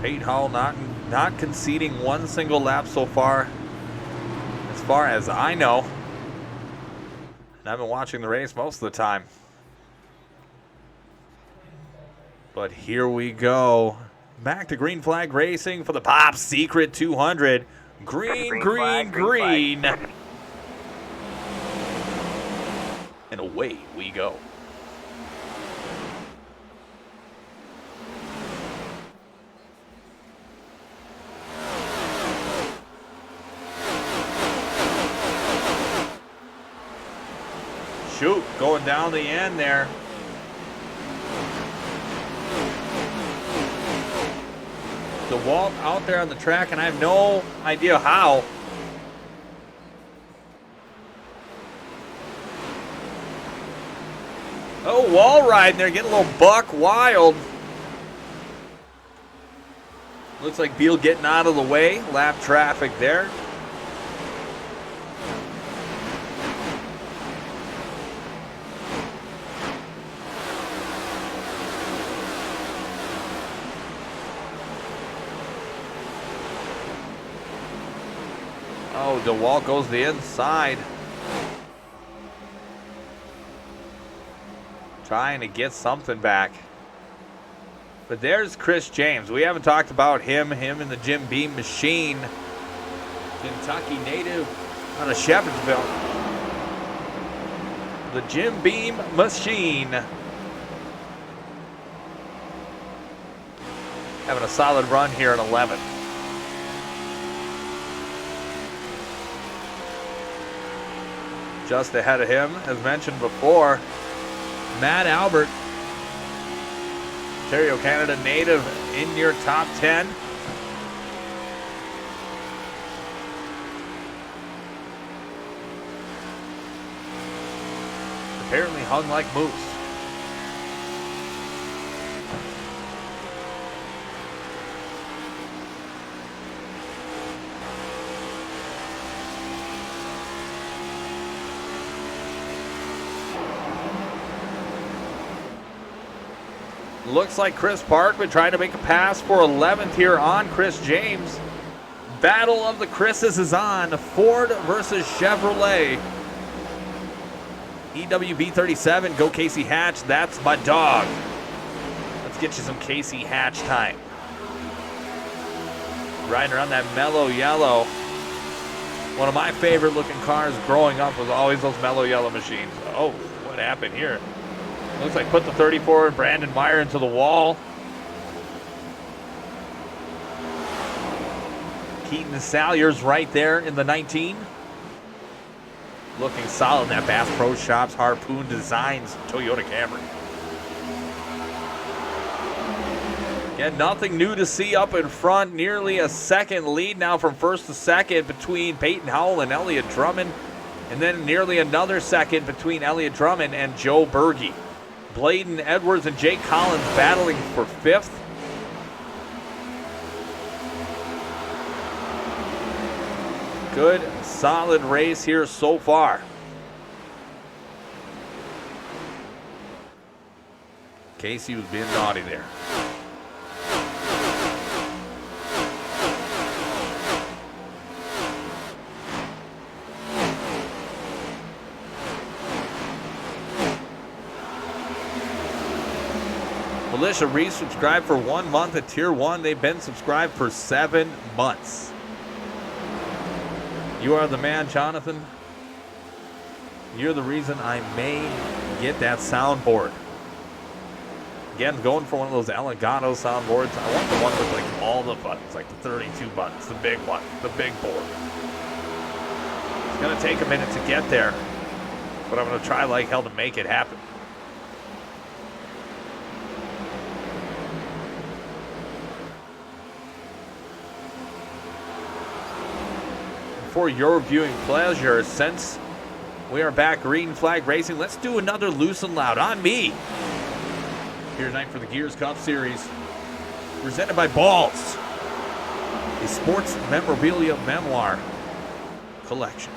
Peyton Howell not conceding one single lap so far as I know. And I've been watching the race most of the time. But here we go. Back to Green Flag Racing for the Pop Secret 200. Green. And away we go. Shoot, going down the end there. DeWalt out there on the track, and I have no idea how. Oh, wall riding there, getting a little buck wild. Looks like Beal getting out of the way. Lap traffic there. Oh, DeWalt goes the inside. Trying to get something back. But there's Chris James. We haven't talked about him and the Jim Beam machine. Kentucky native out of Shepherdsville. The Jim Beam machine. Having a solid run here in 11th. Just ahead of him, as mentioned before, Matt Albert, Ontario, Canada native, in your top 10. Apparently hung like moose. Looks like Chris Parkman trying to make a pass for 11th here on Chris James. Battle of the Chris's is on. Ford versus Chevrolet. EWB 37, go Casey Hatch. That's my dog. Let's get you some Casey Hatch time. Riding around that mellow yellow. One of my favorite looking cars growing up was always those mellow yellow machines. Oh, what happened here? Looks like put the 34 and Brandon Meyer into the wall. Keaton Salyers right there in the 19. Looking solid in that Bass Pro Shops Harpoon Designs Toyota Camry. Again, nothing new to see up in front. Nearly a second lead now from first to second between Peyton Howell and Elliott Drummond. And then nearly another second between Elliott Drummond and Joe Berge. Bladen Edwards and Jake Collins battling for 5th. Good, solid race here so far. Casey was being naughty there. Militia resubscribed for 1 month at Tier 1. They've been subscribed for 7 months. You are the man, Jonathan. You're the reason I may get that soundboard. Again, going for one of those Elgato soundboards. I want the one with like all the buttons, like the 32 buttons, the big one, the big board. It's gonna take a minute to get there, but I'm gonna try like hell to make it happen. For your viewing pleasure, since we are back green flag racing, let's do another loose and loud on me. Here tonight for the Gears Cup Series, presented by Balls, a sports memorabilia memoir collection.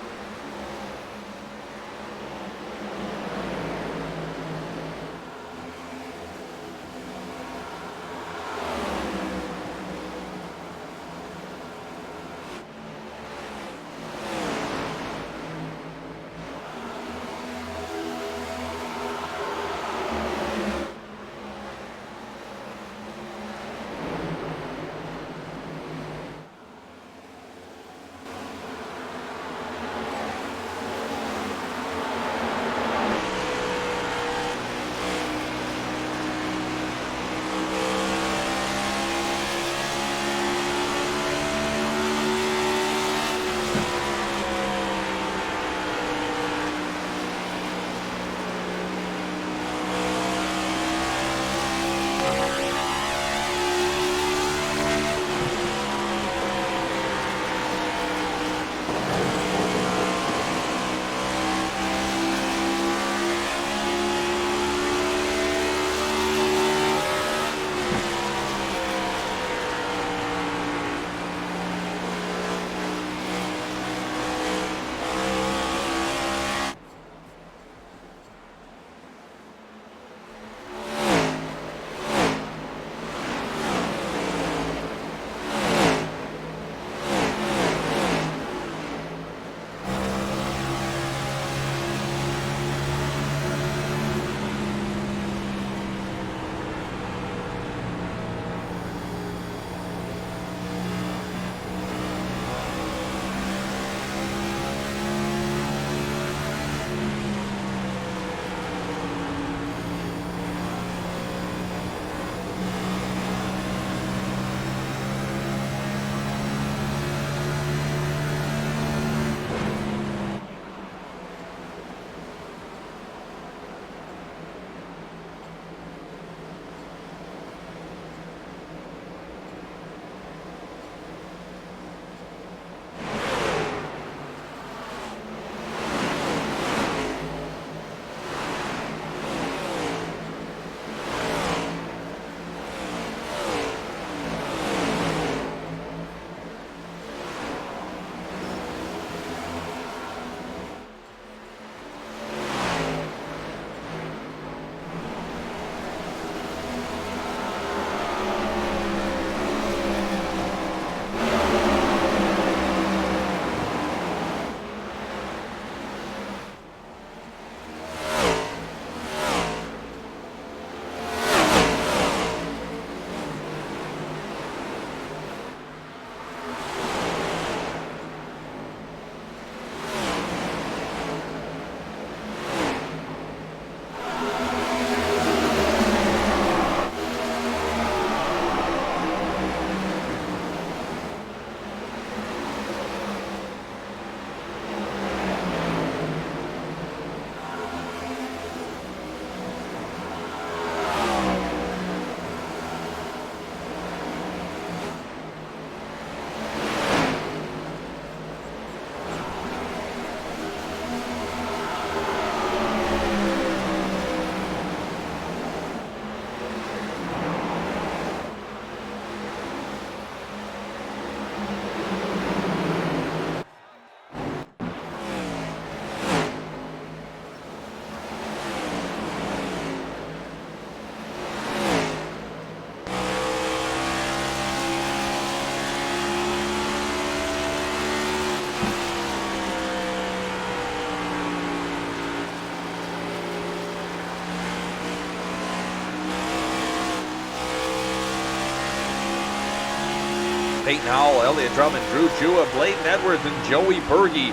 Peyton Howell, Elliott Drummond, Drew Jua, Bladen Edwards, and Joey Berge.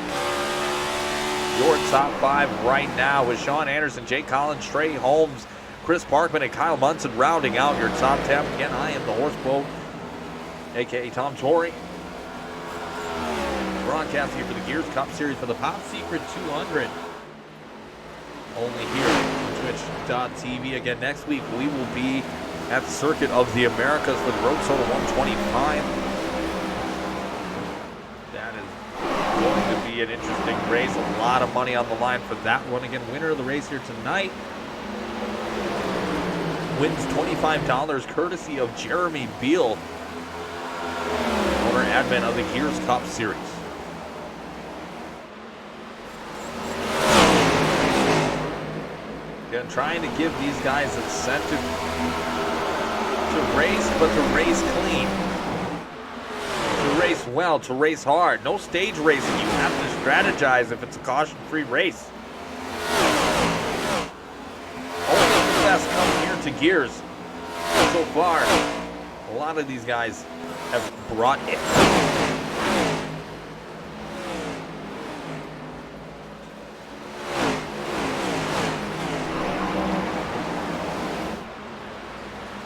Your top 5 right now with Sean Anderson, Jake Collins, Trey Holmes, Chris Parkman, and Kyle Munson rounding out your top 10. Again, I am the Horse Boat, a.k.a. Tom Torrey. Broadcasting for the Gears Cup Series for the Pop Secret 200. Only here on Twitch.tv. Again, next week we will be at the Circuit of the Americas for the Road Soda 125. That is going to be an interesting race. A lot of money on the line for that one. Again, winner of the race here tonight wins $25 courtesy of Jeremy Beal, owner admin of the Gears Cup Series. Again, trying to give these guys incentive to race, but to race clean, to race well, to race hard. No stage racing. You have to strategize if it's a caution-free race. Only the best come here to Gears. So far, a lot of these guys have brought it.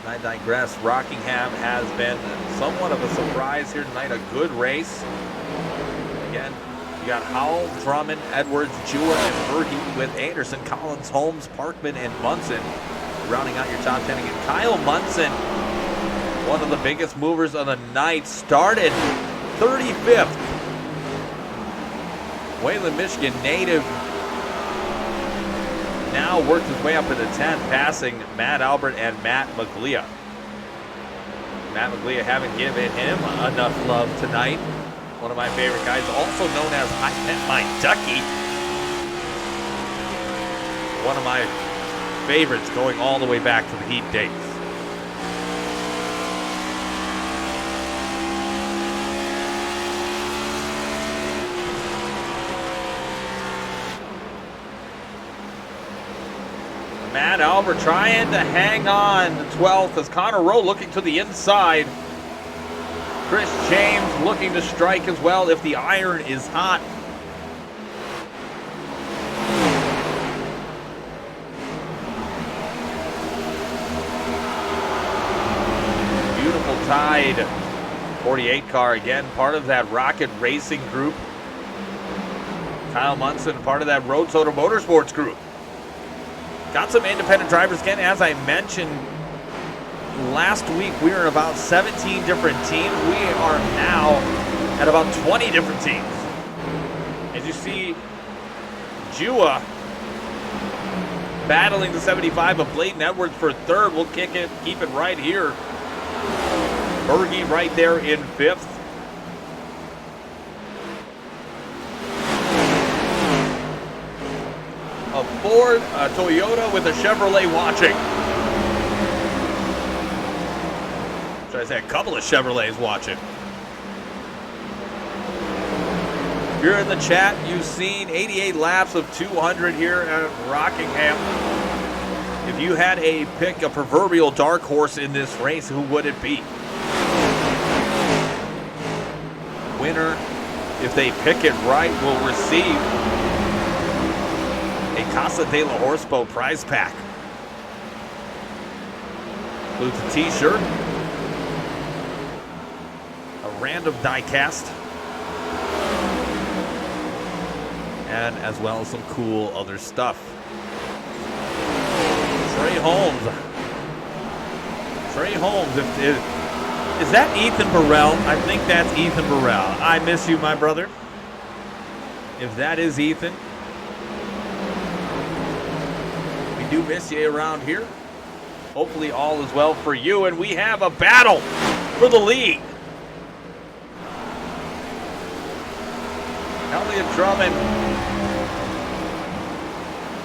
I digress. Rockingham has been somewhat of a surprise here tonight. A good race. Again, you got Howell, Drummond, Edwards, Jua, and Berge with Anderson, Collins, Holmes, Parkman, and Munson rounding out your top 10 again. Kyle Munson, one of the biggest movers of the night, started 35th. Wayland, Michigan native. Now worked his way up into 10th, passing Matt Albert and Matt Maglia. Matt Maglia haven't given him enough love tonight. One of my favorite guys, also known as I Met My Ducky. One of my favorites going all the way back to the Heat days. Matt Albert trying to hang on to 12th as Connor Rowe looking to the inside. Chris James looking to strike as well if the iron is hot. Beautiful Tide 48 car again, part of that Rocket Racing group. Kyle Munson, part of that Road Soda Motorsports group. Got some independent drivers again. As I mentioned last week, we were in about 17 different teams. We are now at about 20 different teams. As you see, Jua battling the 75, but Bladen Edwards for third. We'll keep it right here. Berge right there in 5th. A Ford, a Toyota with a Chevrolet watching. Should I say a couple of Chevrolets watching? If you're in the chat, you've seen 88 laps of 200 here at Rockingham. If you had a pick, a proverbial dark horse in this race, who would it be? Winner, if they pick it right, will receive a Casa de la Horseboat prize pack. Includes a t-shirt, a random die cast, and as well as some cool other stuff. Trey Holmes. Trey Holmes, is that Ethan Burrell? I think that's Ethan Burrell. I miss you, my brother. If that is Ethan, do miss you around here. Hopefully all is well for you, and we have a battle for the lead. Elliott Drummond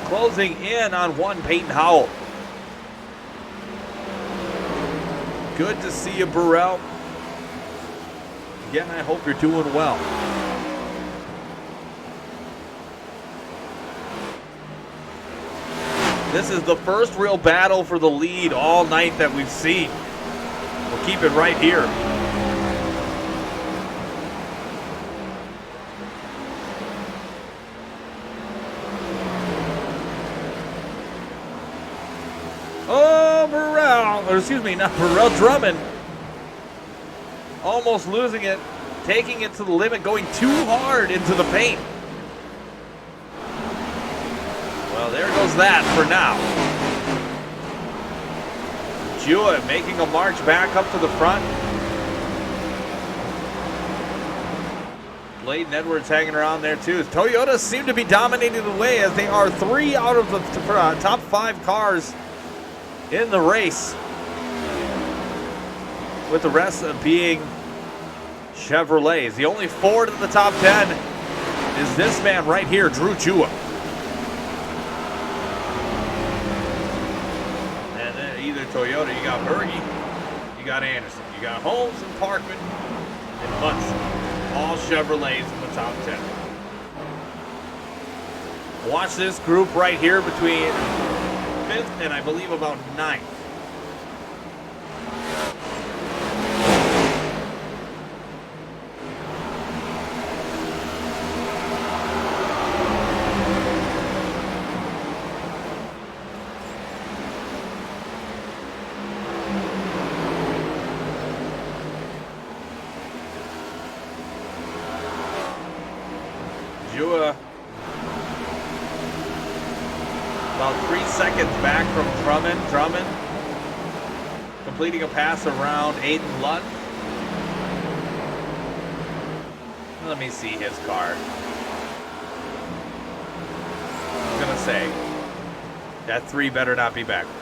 closing in on one Peyton Howell. Good to see you, Burrell. Again, I hope you're doing well. This is the first real battle for the lead all night that we've seen. We'll keep it right here. excuse me, not Burrell, Drummond. Almost losing it, taking it to the limit, going too hard into the paint. Well, there goes that for now. Jua making a march back up to the front. Bladen Edwards hanging around there too. Toyota seem to be dominating the way as they are 3 out of the top 5 cars in the race, with the rest being Chevrolets. The only Ford in the top 10 is this man right here, Drew Jua. And then either Toyota, you got Berge, you got Anderson, you got Holmes and Parkman and Munson. All Chevrolets in the top 10. Watch this group right here between 5th and I believe about 9th. Jua about 3 seconds back from Drummond completing a pass around Aiden Lund. Let me see his car. I'm gonna say that 3 better not be backwards.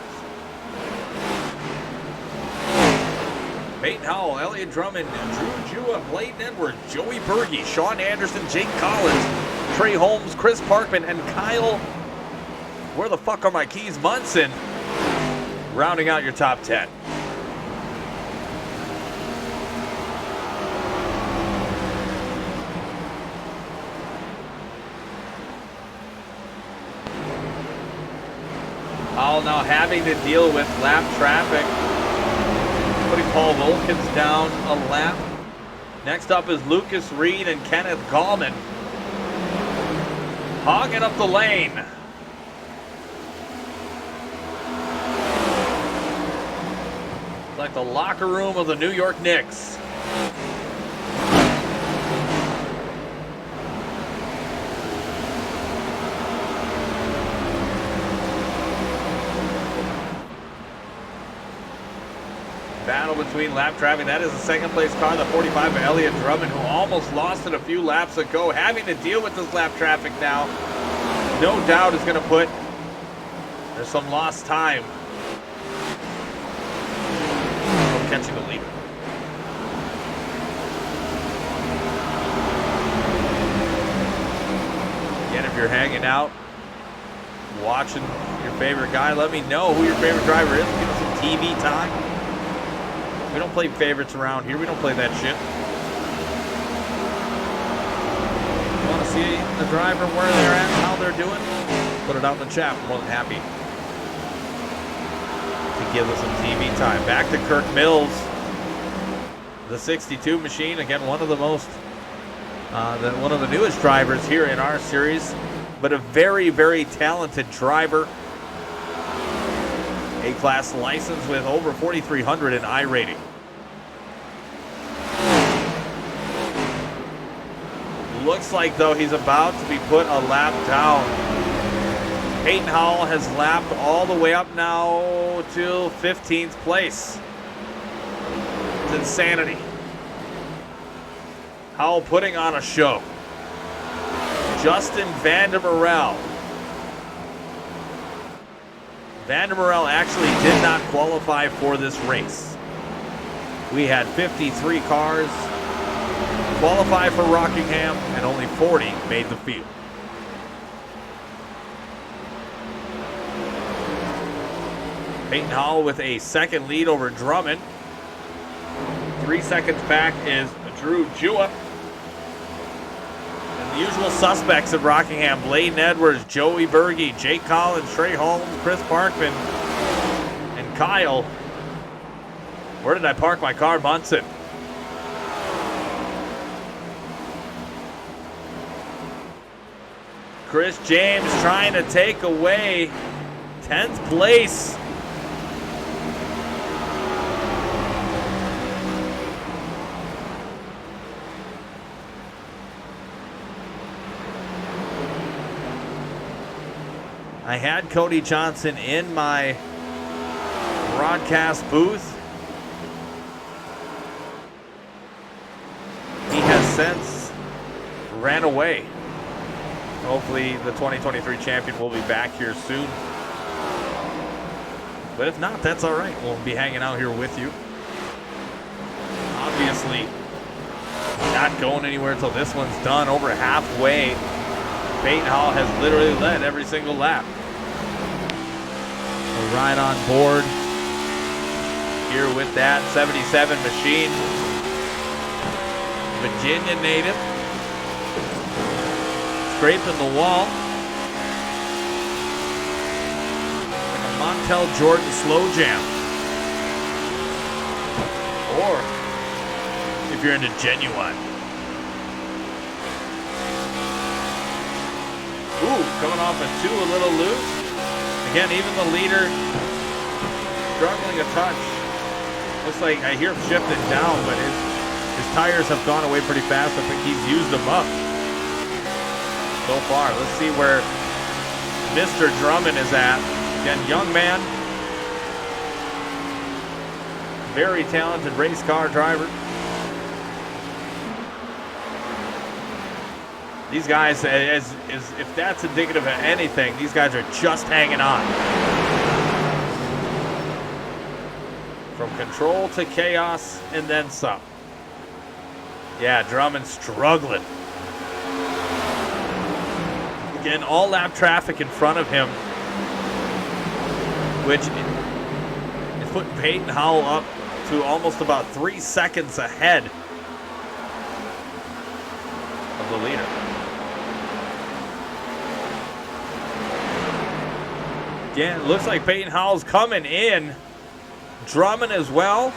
Peyton Howell, Elliott Drummond, Drew Jua, Bladen Edwards, Joey Berge, Sean Anderson, Jake Collins, Trey Holmes, Chris Parkman, and Kyle, where the fuck are my keys, Munson, rounding out your top 10. Howell now having to deal with lap traffic, putting Paul Volkins down a lap. Next up is Lucas Reed and Kenneth Gallman, hogging up the lane. Like the locker room of the New York Knicks. Battle between lap traffic. That is the second place car, the 45 of Elliott Drummond, who almost lost it a few laps ago. Having to deal with this lap traffic now, no doubt is going to put, there's some lost time from catching the leader. Again, if you're hanging out, watching your favorite guy, let me know who your favorite driver is. Give us some TV time. We don't play favorites around here. We don't play that shit. Want to see the driver, where they're at, how they're doing? Put it out in the chat. I'm more than happy to give us some TV time. Back to Kirk Mills. The 62 machine. Again, one of the most, one of the newest drivers here in our series, but a very, very talented driver. A-class license with over 4,300 in I rating. Looks like, though, he's about to be put a lap down. Peyton Howell has lapped all the way up now to 15th place. It's insanity. Howell putting on a show. Justin Vandermerel. Vandermerel actually did not qualify for this race. We had 53 cars qualify for Rockingham, and only 40 made the field. Peyton Howell with a second lead over Drummond. 3 seconds back is Drew Jua. And the usual suspects of Rockingham: Bladen Edwards, Joey Berge, Jake Collins, Trey Holmes, Chris Parkman, and Kyle. Where did I park my car, Munson? Chris James trying to take away 10th place. I had Cody Johnson in my broadcast booth. He has since ran away. Hopefully the 2023 champion will be back here soon. But if not, that's all right. We'll be hanging out here with you. Obviously, not going anywhere until this one's done. Over halfway, Peyton Hall has literally led every single lap. We're right on board here with that 77 machine. Virginia native. Scraping the wall. Like a Montel Jordan slow jam. Or if you're into Genuine. Ooh, coming off a 2 a little loose. Again, even the leader struggling a touch. Looks like I hear him shifting down, but his tires have gone away pretty fast. I think he's used them up so far. Let's see where Mr. Drummond is at. Again, young man. Very talented race car driver. These guys, if that's indicative of anything, these guys are just hanging on. From control to chaos and then some. Yeah, Drummond struggling. Again, all lap traffic in front of him, which is putting Peyton Howell up to almost about 3 seconds ahead of the leader. Again, it looks like Peyton Howell's coming in. Drummond as well.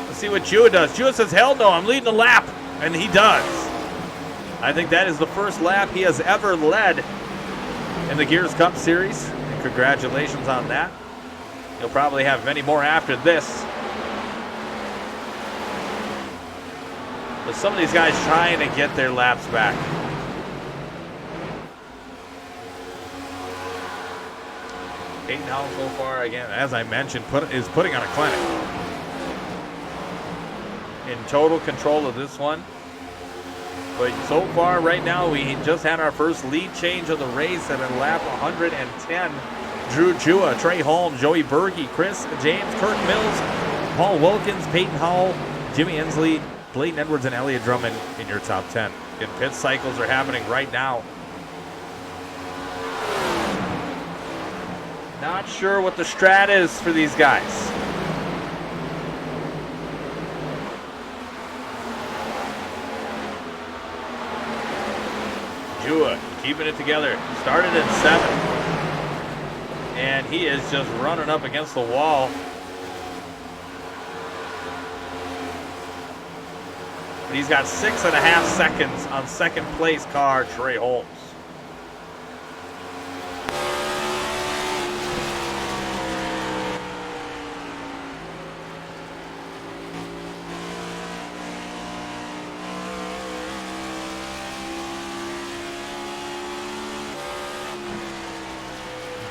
Let's see what Jua does. Jua says, hell no, I'm leading the lap. And he does. I think that is the first lap he has ever led in the Gears Cup Series. And congratulations on that. He'll probably have many more after this. But some of these guys trying to get their laps back. Peyton Howell so far, again, as I mentioned, is putting on a clinic. In total control of this one. But so far, right now, we just had our first lead change of the race at a lap 110. Drew Jua, Trey Holmes, Joey Berge, Chris James, Kirk Mills, Paul Wilkins, Peyton Howell, Jimmy Ensley, Bladen Edwards, and Elliott Drummond in your top 10. And pit cycles are happening right now. Not sure what the strat is for these guys. Jua keeping it together. Started at 7. And he is just running up against the wall. But he's got 6.5 seconds on second place car, Trey Holmes.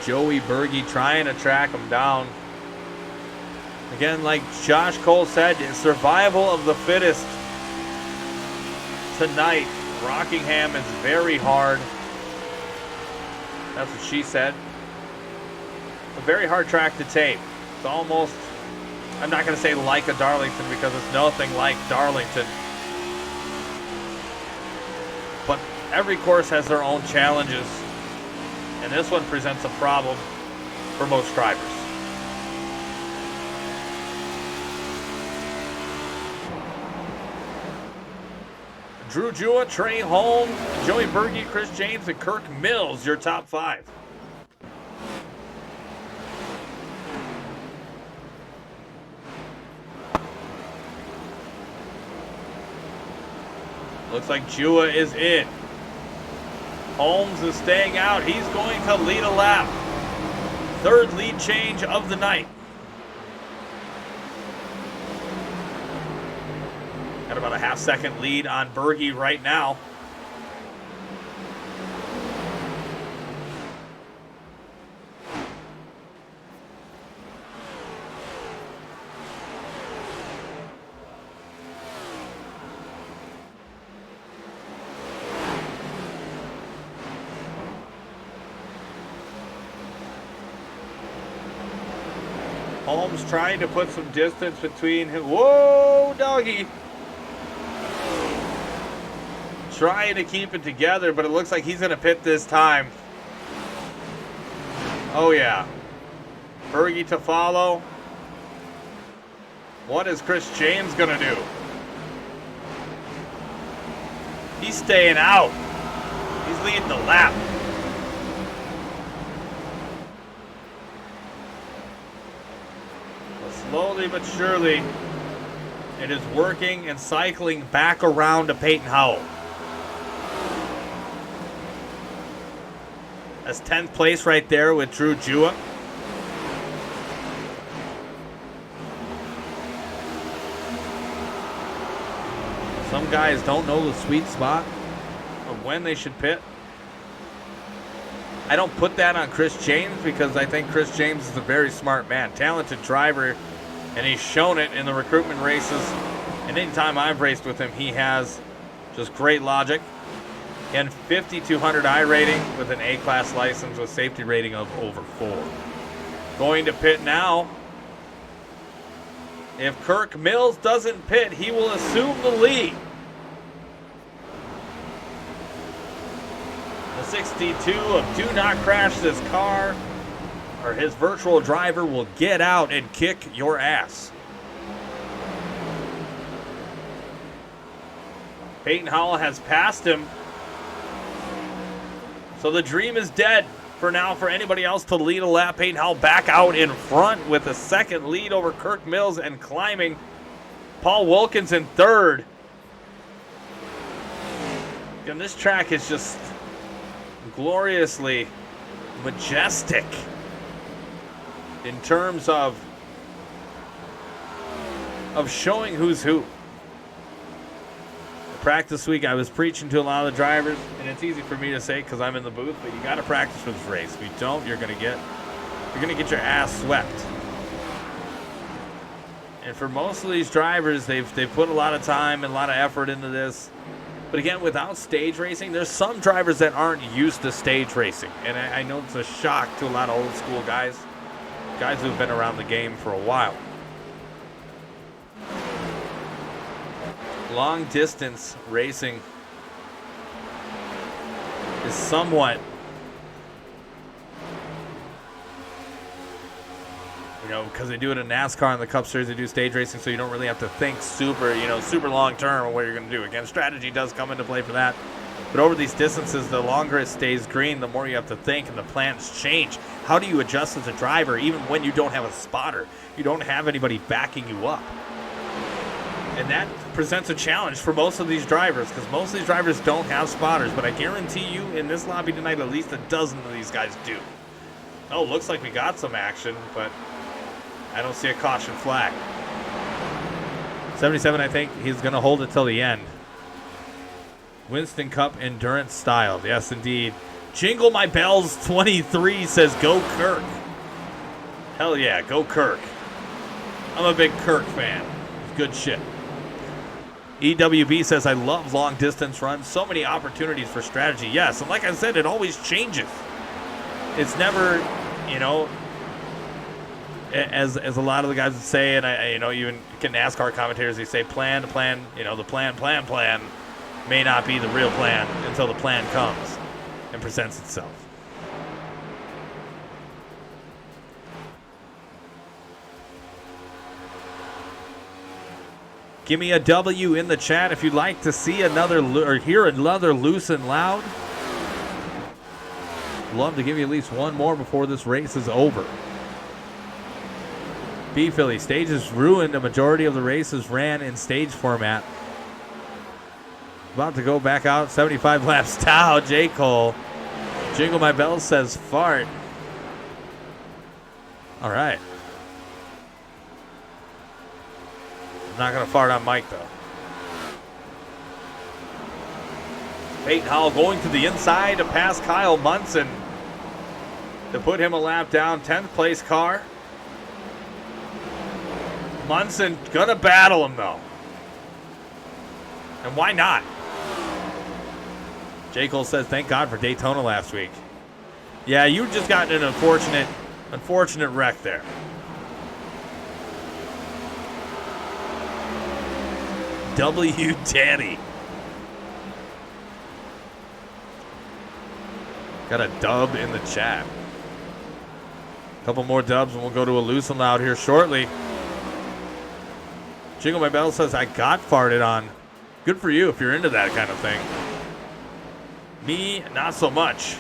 Joey Berge trying to track him down. Again, like Josh Cole said, survival of the fittest tonight. Rockingham is very hard. That's what she said. A very hard track to tape. It's almost, I'm not going to say like a Darlington because it's nothing like Darlington. But every course has their own challenges. And this one presents a problem for most drivers. Drew Jua, Trey Holmes, Joey Berge, Chris James, and Kirk Mills, your top 5. Looks like Jua is in. Holmes is staying out. He's going to lead a lap. Third lead change of the night. Got about a half-second lead on Berge right now. Holmes trying to put some distance between him. Whoa, doggy. Trying to keep it together, but it looks like he's going to pit this time. Oh, yeah. Fergie to follow. What is Chris James going to do? He's staying out. He's leading the lap. But slowly but surely, it is working and cycling back around to Peyton Howell. That's 10th place right there with Drew Jua. Some guys don't know the sweet spot of when they should pit. I don't put that on Chris James because I think Chris James is a very smart man, talented driver, and he's shown it in the recruitment races. And anytime I've raced with him, he has just great logic. And 5,200 I rating with an A-class license with safety rating of over 4. Going to pit now. If Kirk Mills doesn't pit, he will assume the lead. The 62 of Do Not Crash This Car, or his virtual driver, will get out and kick your ass. Peyton Howell has passed him. So the dream is dead for now for anybody else to lead a lap. Peyton Howell back out in front with a second lead over Kirk Mills and climbing. Paul Wilkins in third. And this track is just gloriously majestic in terms of showing who's who. Practice week, I was preaching to a lot of the drivers, and it's easy for me to say because I'm in the booth, but you got to practice for this race. If you don't, you're gonna get your ass swept. And for most of these drivers, they've put a lot of time and a lot of effort into this. But again, without stage racing, there's some drivers that aren't used to stage racing, and I know it's a shock to a lot of old school guys who've been around the game for a while. Long distance racing is somewhat, because they do it in NASCAR and the Cup Series, they do stage racing, so you don't really have to think super long term on what you're going to do. Again, strategy does come into play for that. But over these distances, the longer it stays green, the more you have to think, and the plans change. How do you adjust as a driver even when you don't have a spotter? You don't have anybody backing you up. And that presents a challenge for most of these drivers because most of these drivers don't have spotters. But I guarantee you in this lobby tonight, at least a dozen of these guys do. Oh, looks like we got some action, but I don't see a caution flag. 77, I think he's going to hold it till the end. Winston Cup endurance style. Yes, indeed. Jingle My Bells 23 says go Kirk. Hell yeah, go Kirk. I'm a big Kirk fan. Good shit. EWB says, I love long distance runs. So many opportunities for strategy. Yes, and like I said, it always changes. It's never, as a lot of the guys would say, and even can NASCAR commentators, they say plan, the plan may not be the real plan until the plan comes and presents itself. Give me a W in the chat if you'd like to see another or hear another Loose and Loud. Love to give you at least one more before this race is over. B-Philly, stages ruined. A majority of the races ran in stage format. About to go back out 75 laps. Tau, J. Cole. Jingle My Bells says fart. All right. I'm not going to fart on Mike, though. Peyton Howell going to the inside to pass Kyle Munson to put him a lap down. 10th place car. Munson going to battle him, though. And why not? J. Cole says, thank God for Daytona last week. Yeah, you just got in an unfortunate wreck there. W. Daddy. Got a dub in the chat. Couple more dubs and we'll go to a loosen loud here shortly. Jingle My Bell says, I got farted on. Good for you if you're into that kind of thing. Me, not so much.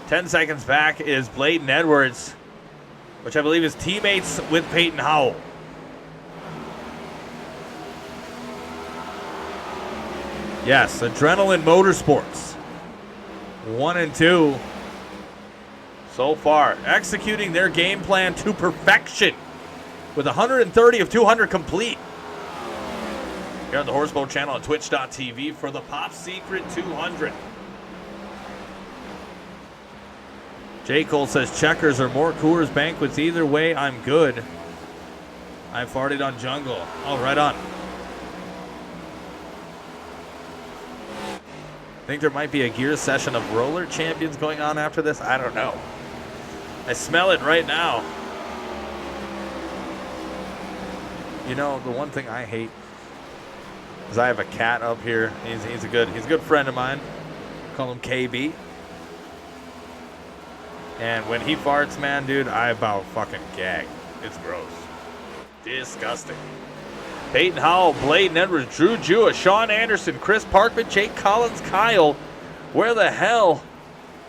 10 seconds back is Bladen Edwards, which I believe is teammates with Peyton Howell. Yes, Adrenaline Motorsports. 1 and 2 so far, executing their game plan to perfection with 130 of 200 complete. Here on the Horseboat channel on twitch.tv for the Pop Secret 200. J. Cole says checkers or more Coors Banquets. Either way, I'm good. I farted on Jungle. Oh, right on. Think there might be a gear session of roller champions going on after this? I don't know. I smell it right now. You know, the one thing I hate is I have a cat up here. He's a good friend of mine. Call him KB. And when he farts, man, dude, I about fucking gag. It's gross. Disgusting. Peyton Howell, Bladen Edwards, Drew Jua, Sean Anderson, Chris Parkman, Jake Collins, Kyle. Where the hell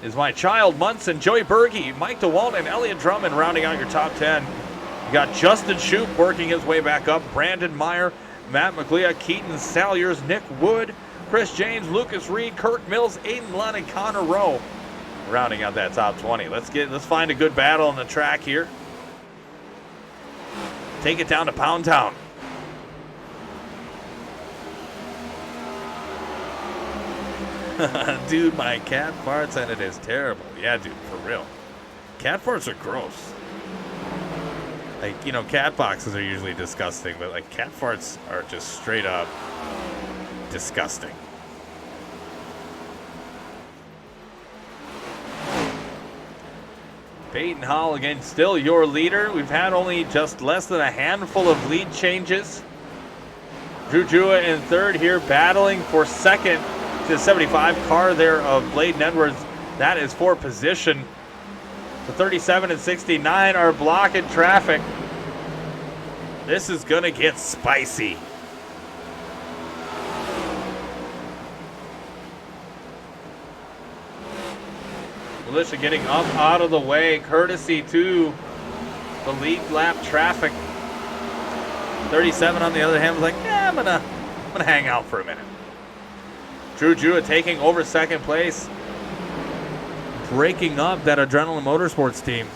is my child, Munson, Joey Berge, Mike DeWalt, and Elliot Drummond rounding out your top 10. You got Justin Shoup working his way back up, Brandon Meyer, Matt McLeod, Keaton Salyers, Nick Wood, Chris James, Lucas Reed, Kirk Mills, Aiden Lunn, and Connor Rowe rounding out that top 20. Let's find a good battle on the track here. Take it down to Pound Town. Dude, my cat farts and it is terrible. Yeah, dude, for real. Cat farts are gross. Like, you know, cat boxes are usually disgusting, but like cat farts are just straight up disgusting. Peyton Hall again, still your leader. We've had only just less than a handful of lead changes. Drew Jua in third here, battling for second to the 75 car there of Bladen Edwards. That is for position. The 37 and 69 are blocking traffic. This is going to get spicy. Militia getting up out of the way, courtesy to the lead lap traffic. 37 on the other hand was like, yeah, I'm gonna hang out for a minute. Drew Jua taking over second place, breaking up that Adrenaline Motorsports team.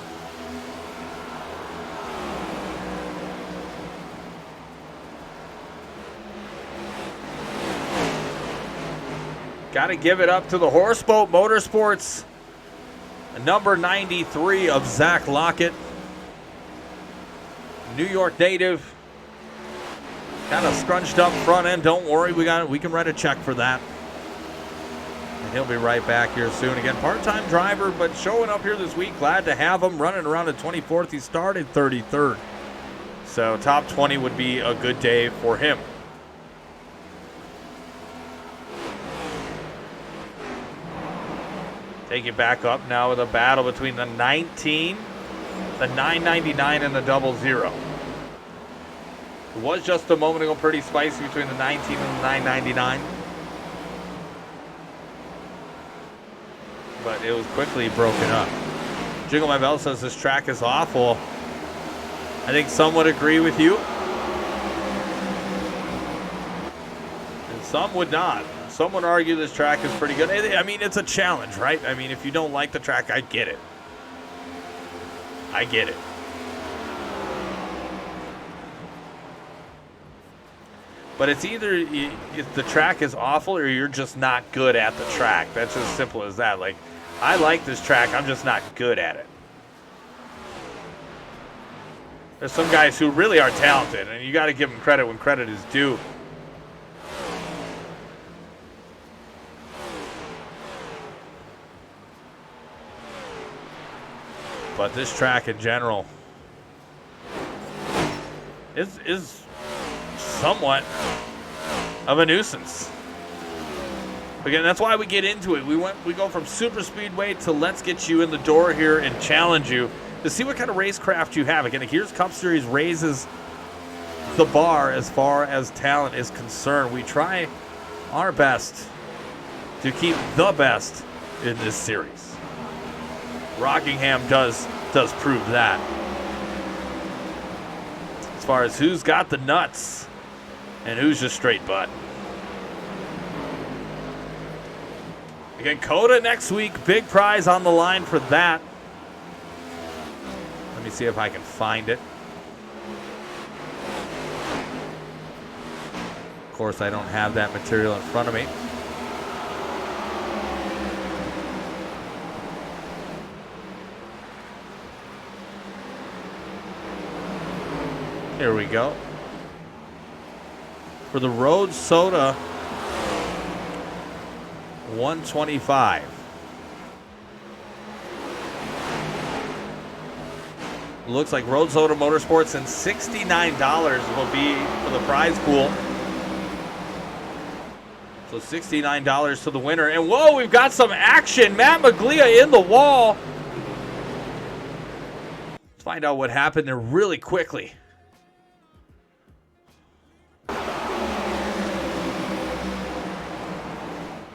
Got to give it up to the Horseboat Motorsports. Number 93 of Zach Lockett. New York native. Kind of scrunched up front end. Don't worry, we can write a check for that. And he'll be right back here soon. Again, part-time driver, but showing up here this week. Glad to have him running around at 24th. He started 33rd. So top 20 would be a good day for him. Take it back up now with a battle between the 19, the 999, and the 00. It was just a moment ago pretty spicy between the 19 and the 999. But it was quickly broken up. Jiggle My Bell says this track is awful. I think some would agree with you. And some would not. Some would argue this track is pretty good. I mean, it's a challenge, right? I mean, if you don't like the track, I get it. I get it. But it's either if the track is awful or you're just not good at the track. That's as simple as that. Like, I like this track, I'm just not good at it. There's some guys who really are talented, and you got to give them credit when credit is due. But this track in general is somewhat of a nuisance. Again, that's why we get into it. We go from super speedway to let's get you in the door here and challenge you to see what kind of racecraft you have. Again, Gears Cup Series raises the bar as far as talent is concerned. We try our best to keep the best in this series. Rockingham does prove that. As far as who's got the nuts and who's just straight butt. Again, Coda next week. Big prize on the line for that. Let me see if I can find it. Of course, I don't have that material in front of me. Here we go. For the Road Soda 125. Looks like Road Soda Motorsports, and $69 will be for the prize pool. So $69 to the winner. And whoa, we've got some action. Matt Maglia in the wall. Let's find out what happened there really quickly.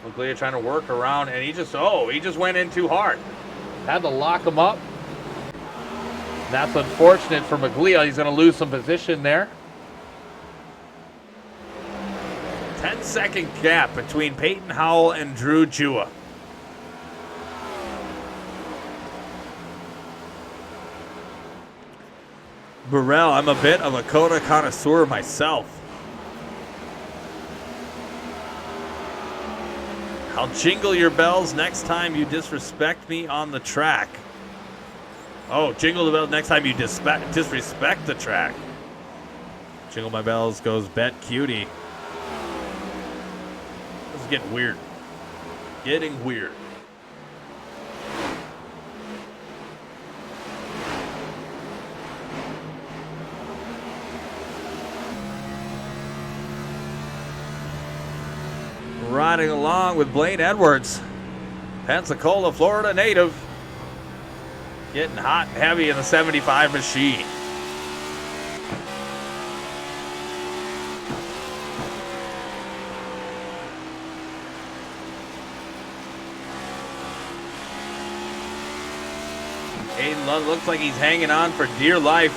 Maglia trying to work around, and he just went in too hard. Had to lock him up. That's unfortunate for Maglia. He's going to lose some position there. 10-second gap between Peyton Howell and Drew Jua. Burrell, I'm a bit of a Coda connoisseur myself. I'll jingle your bells next time you disrespect me on the track. Oh, jingle the bells next time you disrespect the track. Jingle my bells goes Bet Cutie. This is getting weird. Getting weird. Riding along with Blaine Edwards, Pensacola, Florida native. Getting hot and heavy in the 75 machine. Aiden Lund looks like he's hanging on for dear life.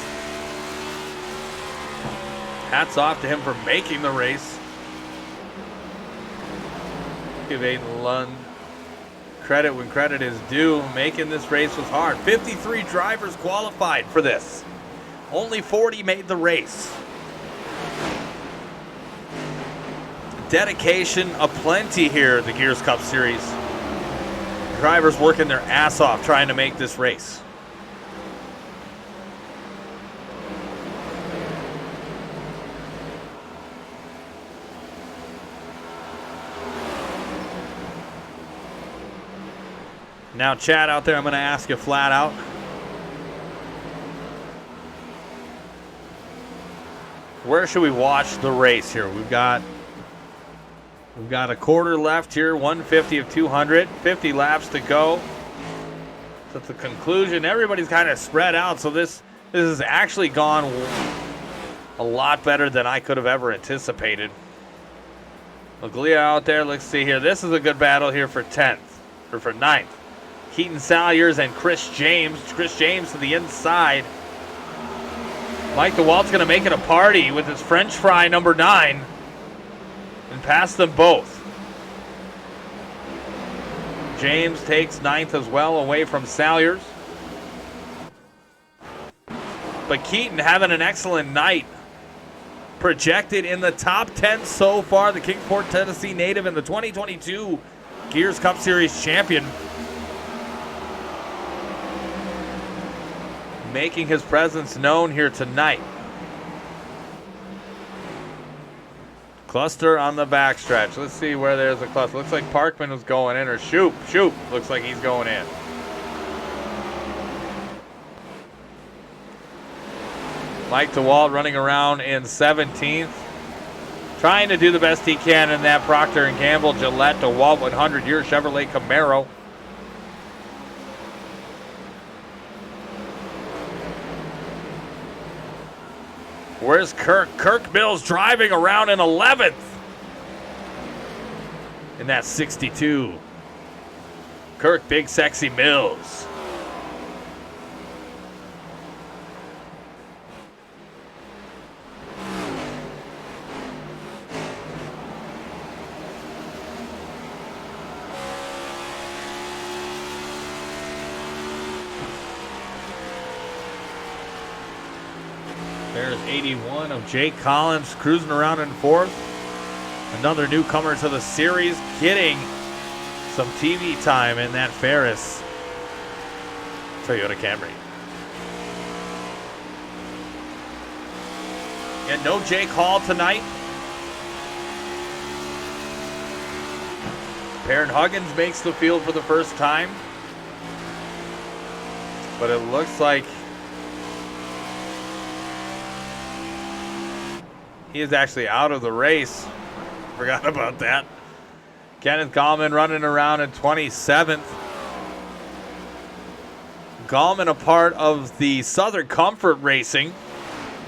Hats off to him for making the race. Give Aiden Lund credit when credit is due. Making this race was hard. 53 drivers qualified for this. Only 40 made the race. Dedication aplenty here at the Gears Cup Series. Drivers working their ass off trying to make this race. Now, Chad out there, I'm going to ask you flat out. Where should we watch the race here? We've got a quarter left here, 150 of 200, 50 laps to go. So at the conclusion, everybody's kind of spread out. So this has actually gone a lot better than I could have ever anticipated. Maglia out there, let's see here. This is a good battle here for 10th, or for 9th. Keaton Salyers and Chris James. Chris James to the inside. Mike DeWalt's going to make it a party with his French fry number 9 and pass them both. James takes 9th as well, away from Salyers. But Keaton having an excellent night. Projected in the top 10 so far. The Kingsport, Tennessee native and the 2022 Gears Cup Series champion. Making his presence known here tonight. Cluster on the backstretch. Let's see where there's a cluster. Looks like Parkman was going in, or Shoop looks like he's going in. Mike DeWalt running around in 17th. trying to do the best he can in that Procter & Gamble Gillette DeWalt 100-year Chevrolet Camaro. Where's Kirk? Kirk Mills driving around in 11th in that 62. Kirk Big Sexy Mills. There's 81 of Jake Collins cruising around in 4th. Another newcomer to the series, getting some TV time in that Ferris Toyota Camry. And no Jake Hall tonight. Perrin Huggins makes the field for the first time. But it looks like he is actually out of the race. Forgot about that. Kenneth Gallman running around in 27th. Gallman a part of the Southern Comfort Racing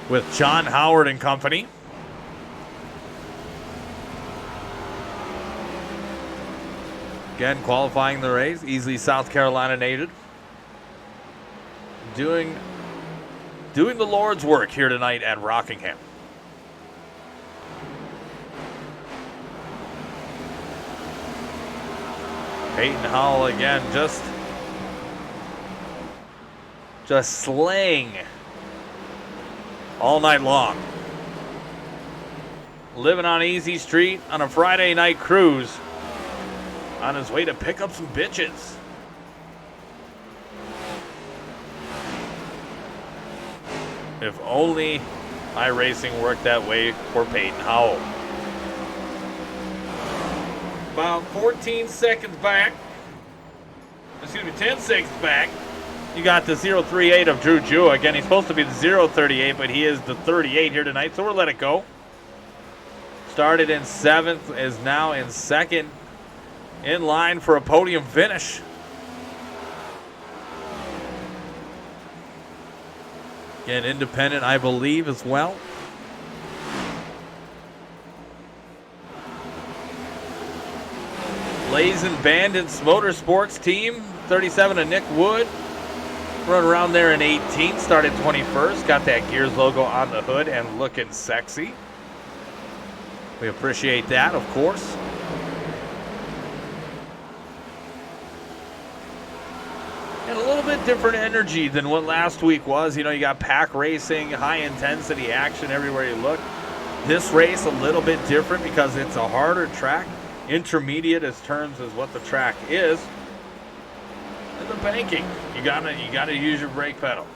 with John Howard and company. Again, qualifying the race, easily South Carolina native. Doing the Lord's work here tonight at Rockingham. Peyton Howell again, just slaying all night long. Living on Easy Street on a Friday night cruise on his way to pick up some bitches. If only iRacing worked that way for Peyton Howell. About 14 seconds back, 10 seconds back, you got the 038 of Drew Jua. Again, he's supposed to be the 038, but he is the 38 here tonight, so we'll let it go. Started in 7th, is now in 2nd, in line for a podium finish. Again, independent, I believe, as well. Blazing Bandits Motorsports team, 37 of Nick Wood. Run around there in 18th, started 21st. Got that Gears logo on the hood and looking sexy. We appreciate that, of course. And a little bit different energy than what last week was. You know, you got pack racing, high intensity action everywhere you look. This race a little bit different because it's a harder track. Intermediate as terms as what the track is. And the banking. You gotta use your brake pedal.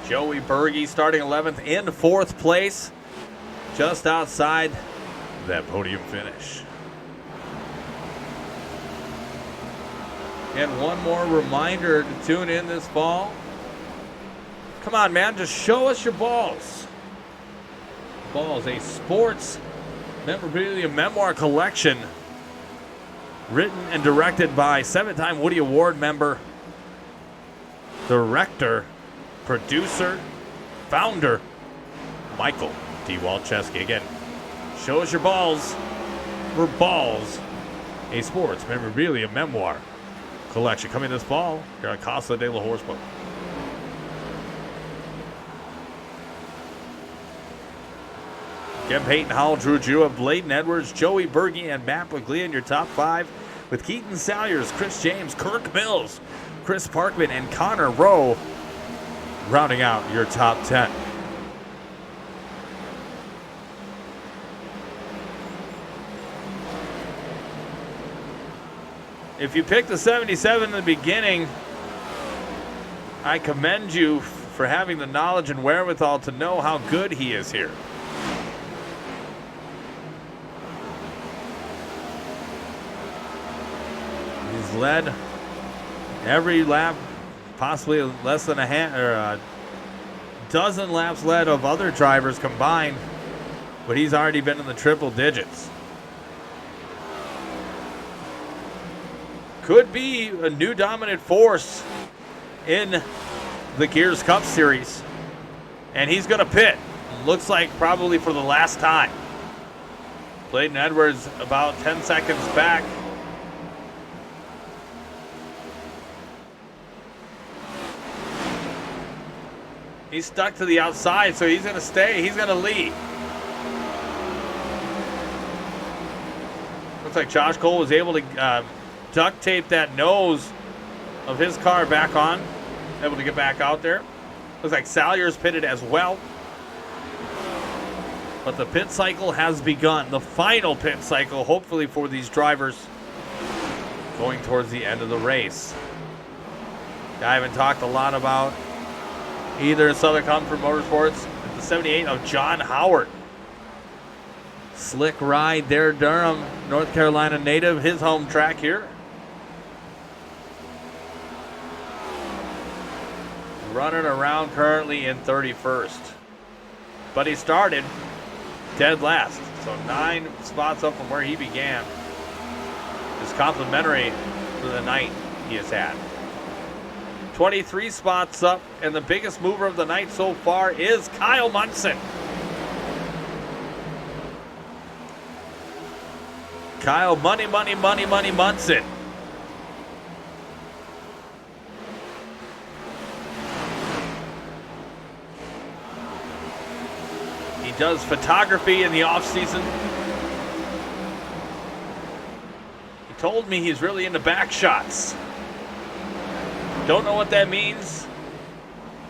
Joey Berge starting 11th in 4th place, just outside that podium finish. And one more reminder to tune in this fall. Come on, man, just show us your balls. Balls, a sports memorabilia memoir collection written and directed by 7-time Woody Award member, director, producer, founder, Michael D. Walczewski. Again, show us your balls for balls. A sports memorabilia memoir collection coming this fall here at Casa de la Horseboat. Again, Peyton Howell, Drew Jua, Bladen Edwards, Joey Berge, and Matt Paglia in your top 5, with Keaton Salyers, Chris James, Kirk Mills, Chris Parkman, and Connor Rowe rounding out your top 10. If you picked the 77 in the beginning, I commend you for having the knowledge and wherewithal to know how good he is here. He's led every lap, possibly less than a dozen laps led of other drivers combined, but he's already been in the triple digits. Could be a new dominant force in the Gears Cup Series, and he's going to pit. Looks like probably for the last time. Clayton Edwards about 10 seconds back. He's stuck to the outside, so he's going to stay. He's going to lead. Looks like Josh Cole was able to duct tape that nose of his car back on. Able to get back out there. Looks like Salyer's pitted as well. But the pit cycle has begun. The final pit cycle, hopefully for these drivers, going towards the end of the race. I haven't talked a lot about either Southern Comfort Motorsports, the 78 of John Howard. Slick ride there, Durham, North Carolina native, his home track here. Running around currently in 31st. But he started dead last, so 9 spots up from where he began. Is complimentary for the night he has had. 23 spots up, and the biggest mover of the night so far is Kyle Munson. Kyle Money Munson. He does photography in the off season. He told me he's really into back shots. Don't know what that means,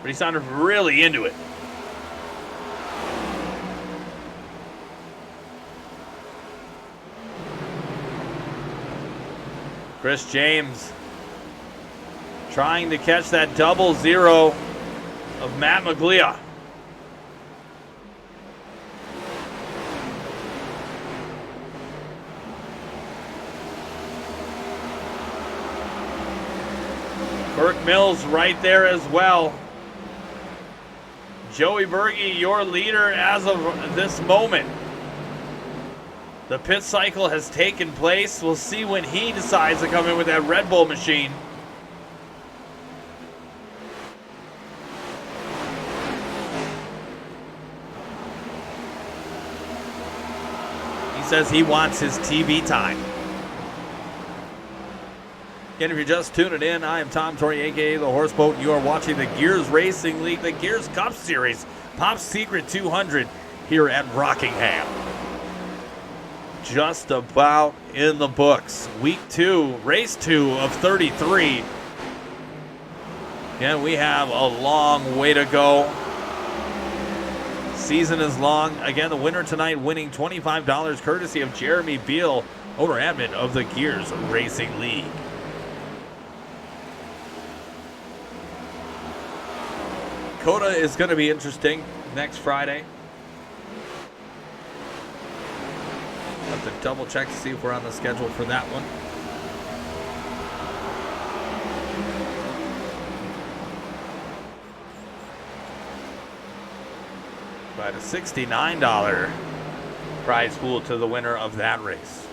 but he sounded really into it. Chris James trying to catch that 00 of Matt Maglia. Burke Mills right there as well. Joey Berge, your leader as of this moment. The pit cycle has taken place. We'll see when he decides to come in with that Red Bull machine. He says he wants his TV time. Again, if you're just tuning in, I am Tom Torrey, a.k.a. The Horse Boat. You are watching the Gears Racing League, the Gears Cup Series, Pop Secret 200 here at Rockingham. Just about in the books. Week 2, race 2 of 33. Again, we have a long way to go. Season is long. Again, the winner tonight winning $25 courtesy of Jeremy Beal, owner-admin of the Gears Racing League. COTA is going to be interesting next Friday. Have to double check to see if we're on the schedule for that one. But a $69 prize pool to the winner of that race.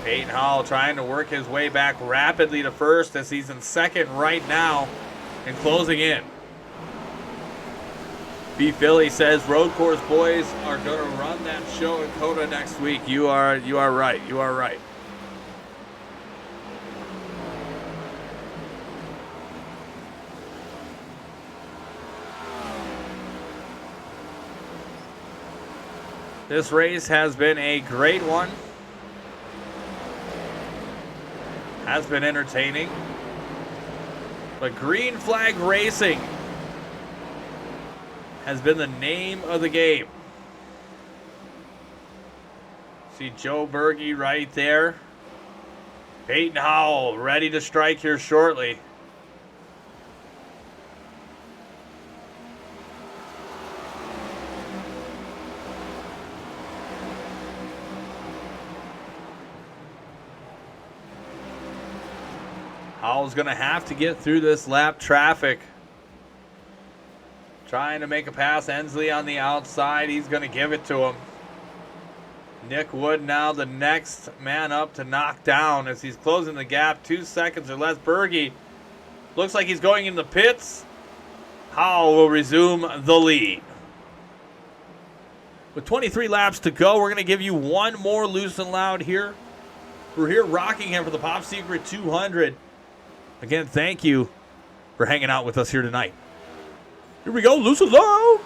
Peyton Hall trying to work his way back rapidly to first as he's in second right now and closing in. B. Philly says road course boys are going to run that show in COTA next week. You are right. You are right. This race has been a great one. Has been entertaining. But Green Flag Racing has been the name of the game. See Joe Berge right there. Peyton Howell ready to strike here shortly. Howell's going to have to get through this lap traffic. Trying to make a pass. Ensley on the outside. He's going to give it to him. Nick Wood now the next man up to knock down as he's closing the gap. 2 seconds or less. Berge looks like he's going in the pits. Howell will resume the lead. With 23 laps to go, we're going to give you one more loose and loud here. We're here at Rockingham for the Pop Secret 200. Again, thank you for hanging out with us here tonight. Here we go, loose and loud.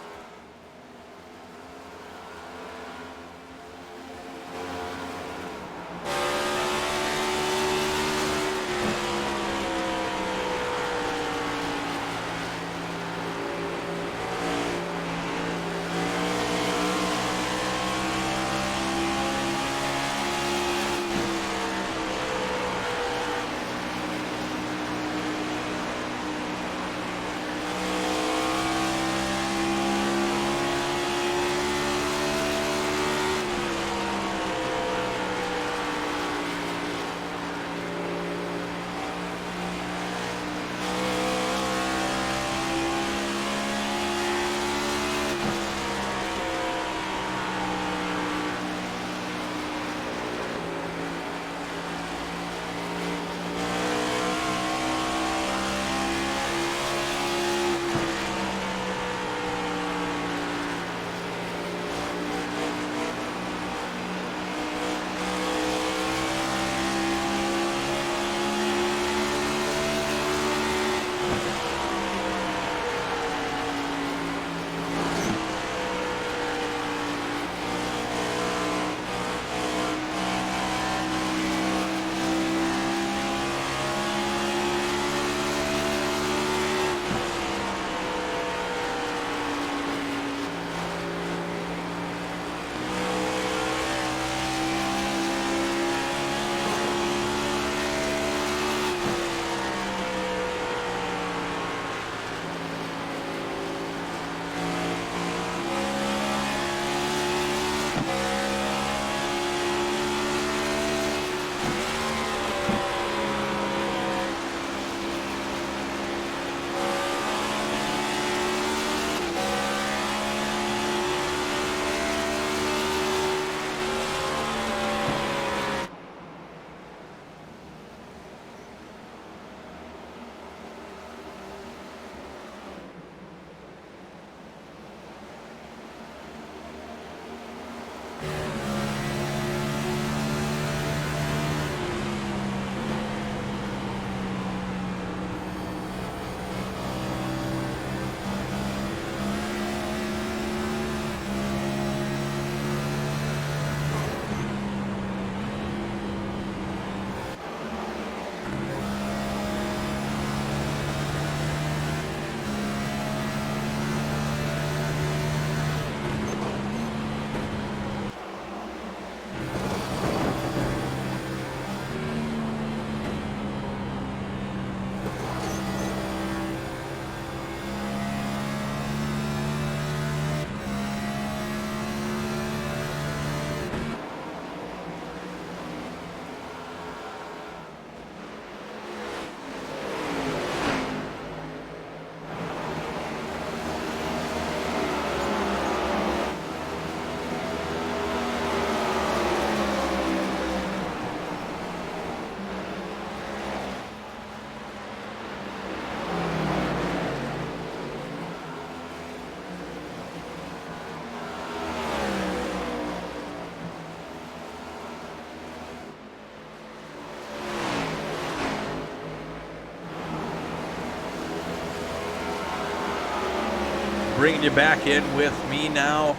Bringing you back in with me now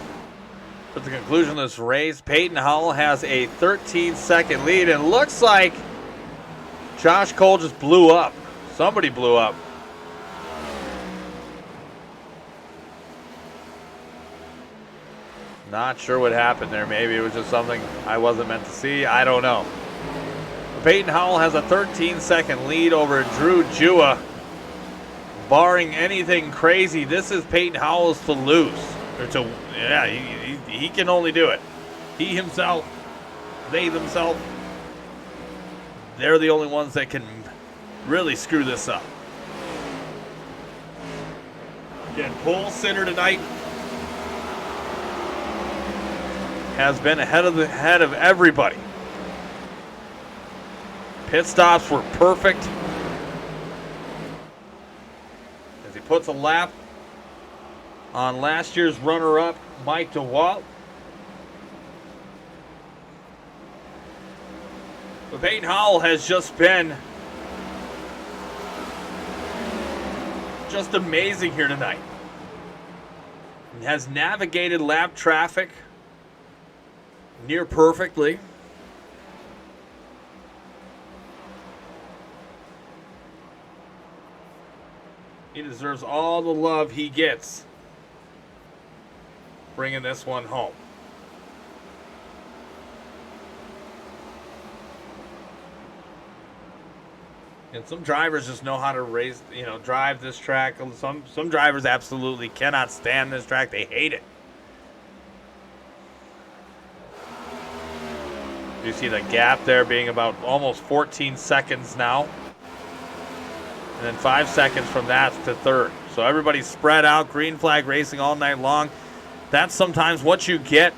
for the conclusion of this race. Peyton Howell has a 13-second lead, and looks like Josh Cole just blew up. Somebody blew up. Not sure what happened there. Maybe it was just something I wasn't meant to see. I don't know. Peyton Howell has a 13-second lead over Drew Jua. Barring anything crazy, this is Peyton Howell's to lose. He can only do it. He himself, they themselves, they're the only ones that can really screw this up. Again, pole sitter tonight has been ahead of everybody. Pit stops were perfect. As he puts a lap on last year's runner-up, Mike DeWalt. But Peyton Howell has just been just amazing here tonight. He has navigated lap traffic near perfectly. He deserves all the love he gets bringing this one home. And some drivers just know how to drive this track. Some drivers absolutely cannot stand this track. They hate it. You see the gap there being about almost 14 seconds now. And then 5 seconds from that to third. So everybody's spread out, green flag racing all night long. That's sometimes what you get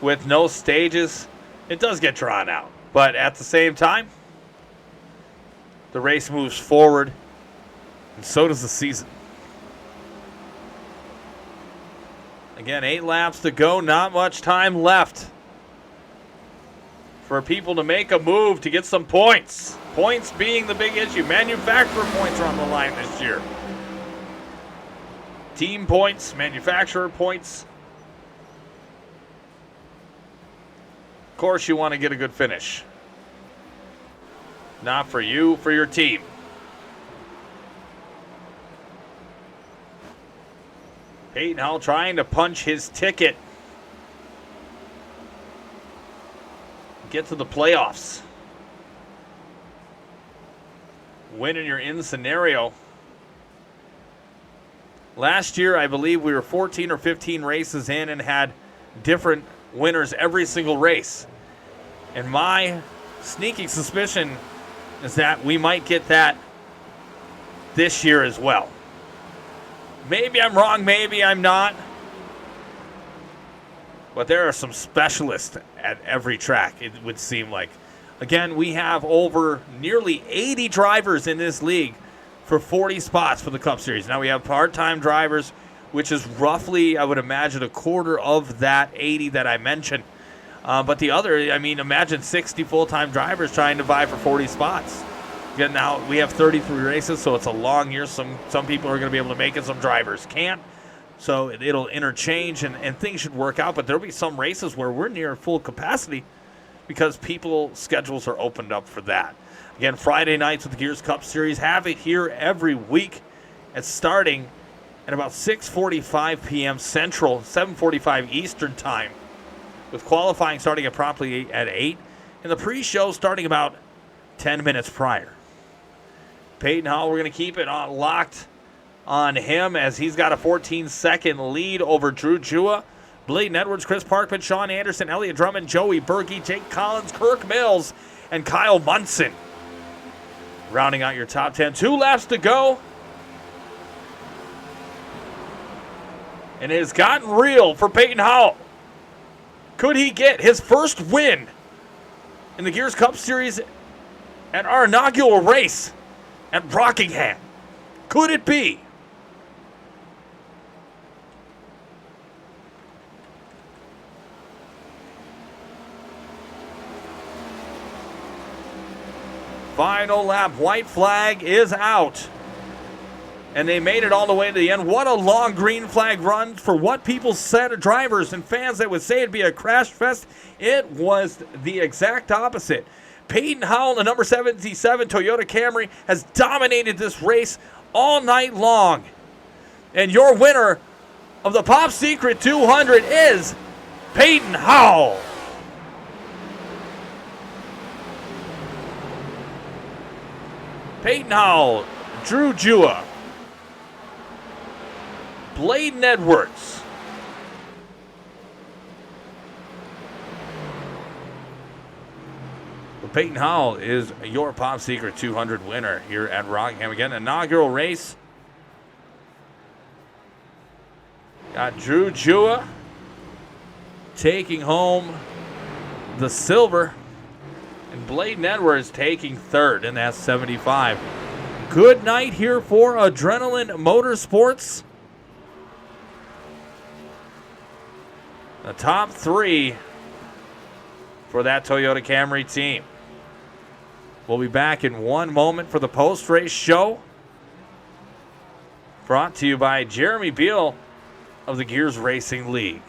with no stages. It does get drawn out. But at the same time, the race moves forward, and so does the season. Again, 8 laps to go, not much time left for people to make a move to get some points. Points being the big issue. Manufacturer points are on the line this year. Team points, manufacturer points. Of course, you want to get a good finish. Not for you, for your team. Peyton Howell trying to punch his ticket. Get to the playoffs. Win in your in scenario. Last year, I believe we were 14 or 15 races in and had different winners every single race. And my sneaking suspicion is that we might get that this year as well. Maybe I'm wrong, maybe I'm not. But there are some specialists at every track, it would seem like. Again, we have over nearly 80 drivers in this league for 40 spots for the Cup Series. Now we have part-time drivers, which is roughly, I would imagine, a quarter of that 80 that I mentioned. But the other, imagine 60 full-time drivers trying to vie for 40 spots. Again, now we have 33 races, so it's a long year. Some people are going to be able to make it, some drivers can't. So it'll interchange, and things should work out. But there'll be some races where we're near full capacity because people's schedules are opened up for that. Again, Friday nights with the Gears Cup Series. Have it here every week. It's starting at about 6:45 p.m. Central, 7:45 Eastern Time, with qualifying starting at promptly at 8, and the pre-show starting about 10 minutes prior. Peyton Howell, we're going to keep it locked on him as he's got a 14-second lead over Drew Jua. Bladen Edwards, Chris Parkman, Sean Anderson, Elliott Drummond, Joey Berge, Jake Collins, Kirk Mills, and Kyle Munson. Rounding out your top 10. 2 laps to go. And it has gotten real for Peyton Howell. Could he get his first win in the Gears Cup Series at our inaugural race at Rockingham? Could it be? Final lap, white flag is out. And they made it all the way to the end. What a long green flag run for what people said, drivers and fans that would say it'd be a crash fest. It was the exact opposite. Peyton Howell, the number 77 Toyota Camry, has dominated this race all night long. And your winner of the Pop Secret 200 is Peyton Howell. Peyton Howell, Drew Jua, Bladen Edwards, Peyton Howell is your Pop Secret 200 winner here at Rockingham. Again, inaugural race. Got Drew Jua taking home the silver, and Bladen Edwards taking third in that 75. Good night here for Adrenaline Motorsports. The top three for that Toyota Camry team. We'll be back in one moment for the post-race show. Brought to you by Jeremy Beal of the Gears Racing League.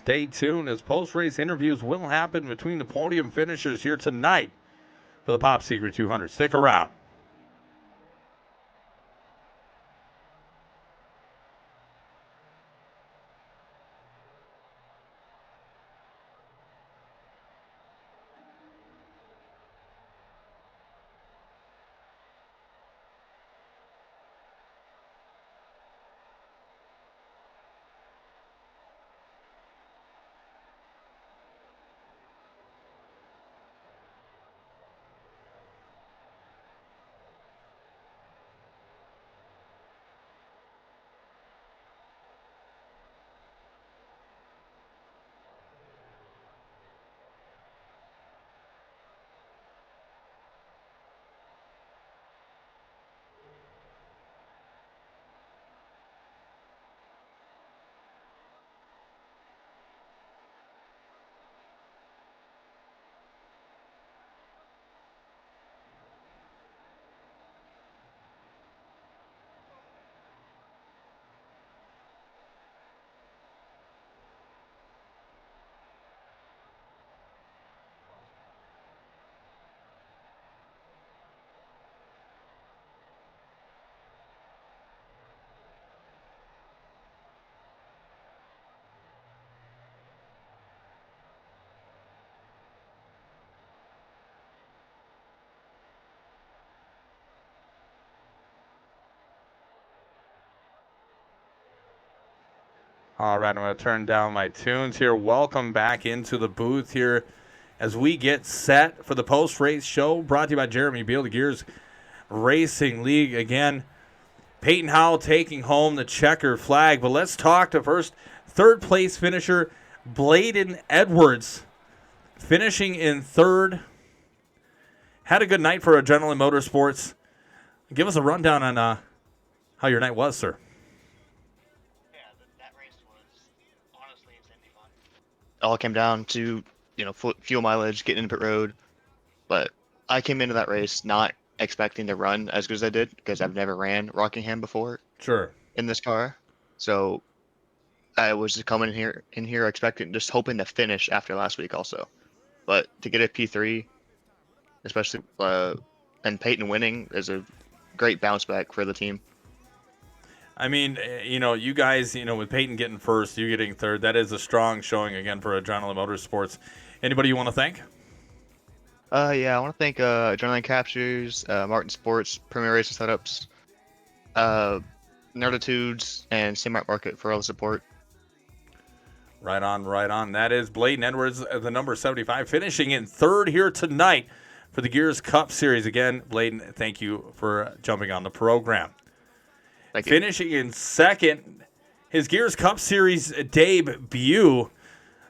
Stay tuned as post-race interviews will happen between the podium finishers here tonight for the Pop Secret 200. Stick around. All right, I'm going to turn down my tunes here. Welcome back into the booth here as we get set for the post-race show brought to you by Jeremy Beal, the Gears Racing League. Again, Peyton Howell taking home the checker flag. But let's talk to first third-place finisher Bladen Edwards, finishing in third. Had a good night for Adrenaline Motorsports. Give us a rundown on how your night was, sir. That race was honestly insanely fun. All came down to, fuel mileage, getting into pit road. But I came into that race not expecting to run as good as I did because I've never ran Rockingham before. Sure. In this car. So I was just coming in here expecting, just hoping to finish after last week also. But to get a P3, especially, and Peyton winning is a great bounce back for the team. I mean, you guys, with Peyton getting first, you getting third, that is a strong showing again for Adrenaline Motorsports. Anybody you want to thank? Yeah, I want to thank Adrenaline Captures, Martin Sports, Premier Racing Setups, Nerditudes, and St. Market for all the support. Right on, right on. That is Bladen Edwards, the number 75, finishing in third here tonight for the Gears Cup Series. Again, Bladen, thank you for jumping on the program. Thank you. Finishing in second, his Gears Cup Series debut,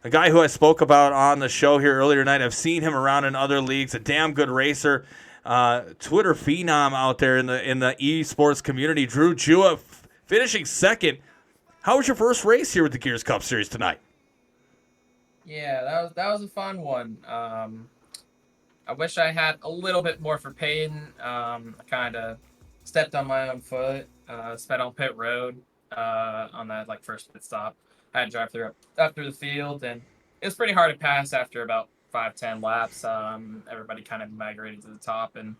a guy who I spoke about on the show here earlier tonight. I've seen him around in other leagues, a damn good racer, Twitter phenom out there in the esports community. Drew Jua finishing second. How was your first race here with the Gears Cup Series tonight? Yeah, that was a fun one. I wish I had a little bit more for Peyton. I kind of stepped on my own foot, sped on pit road on that first pit stop. I had to drive up through the field, and it was pretty hard to pass after about 5-10 laps. Everybody kind of migrated to the top, and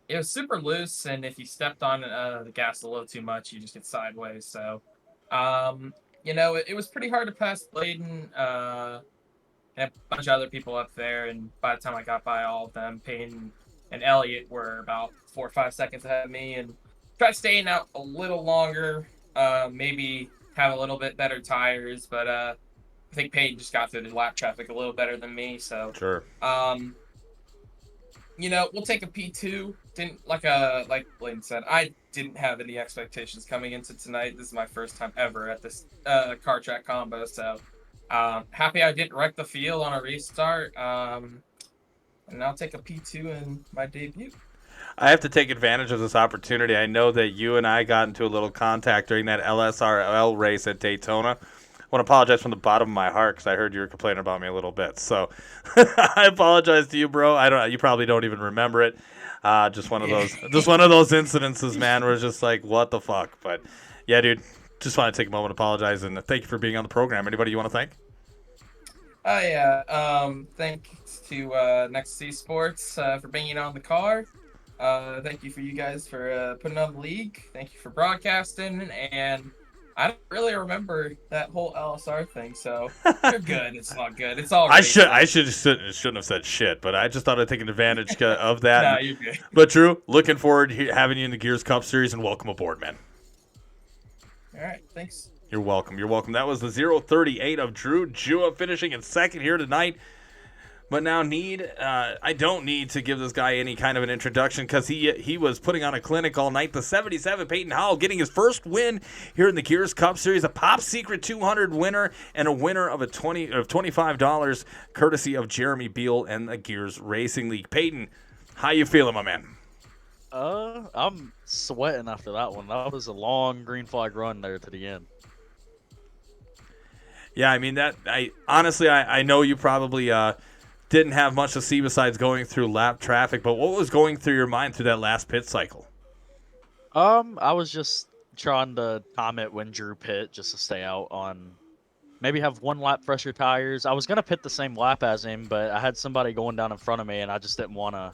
it was super loose, and if you stepped on the gas a little too much, you just get sideways. So, it was pretty hard to pass Bladen and a bunch of other people up there, and by the time I got by all of them, Payne and Elliott were about 4 or 5 seconds ahead of me, and tried staying out a little longer, maybe have a little bit better tires, but I think Payne just got through the lap traffic a little better than me, so sure. We'll take a P2. Like Bladen said, I didn't have any expectations coming into tonight. This is my first time ever at this car track combo, so happy I didn't wreck the field on a restart. And I'll take a P2 in my debut. I have to take advantage of this opportunity. I know that you and I got into a little contact during that LSRL race at Daytona. I want to apologize from the bottom of my heart because I heard you were complaining about me a little bit. So I apologize to you, bro. You probably don't even remember it. Just one of those incidences, man, where it's just like, what the fuck? But yeah, dude, just want to take a moment to apologize and thank you for being on the program. Anybody you want to thank? Thanks to Next C Sports for bringing on the car. Thank you for you guys for putting on the league. Thank you for broadcasting. And I don't really remember that whole LSR thing, so you're good. It's not good. It's all right. I shouldn't have said shit, but I just thought I'd take advantage of that. No, you're good. But Drew, looking forward to having you in the Gears Cup Series, and welcome aboard, man. All right, thanks. You're welcome. You're welcome. That was the 038 of Drew Jua finishing in second here tonight. But now I don't need to give this guy any kind of an introduction because he was putting on a clinic all night. The 77 Peyton Howell getting his first win here in the Gears Cup Series, a Pop Secret 200 winner and a winner of $25 courtesy of Jeremy Beal and the Gears Racing League. Peyton, how you feeling, my man? I'm sweating after that one. That was a long green flag run there to the end. Yeah, I mean I know you probably didn't have much to see besides going through lap traffic, but what was going through your mind through that last pit cycle? I was just trying to time it when Drew pit just to stay out on maybe have one lap fresher tires. I was going to pit the same lap as him, but I had somebody going down in front of me and I just didn't want to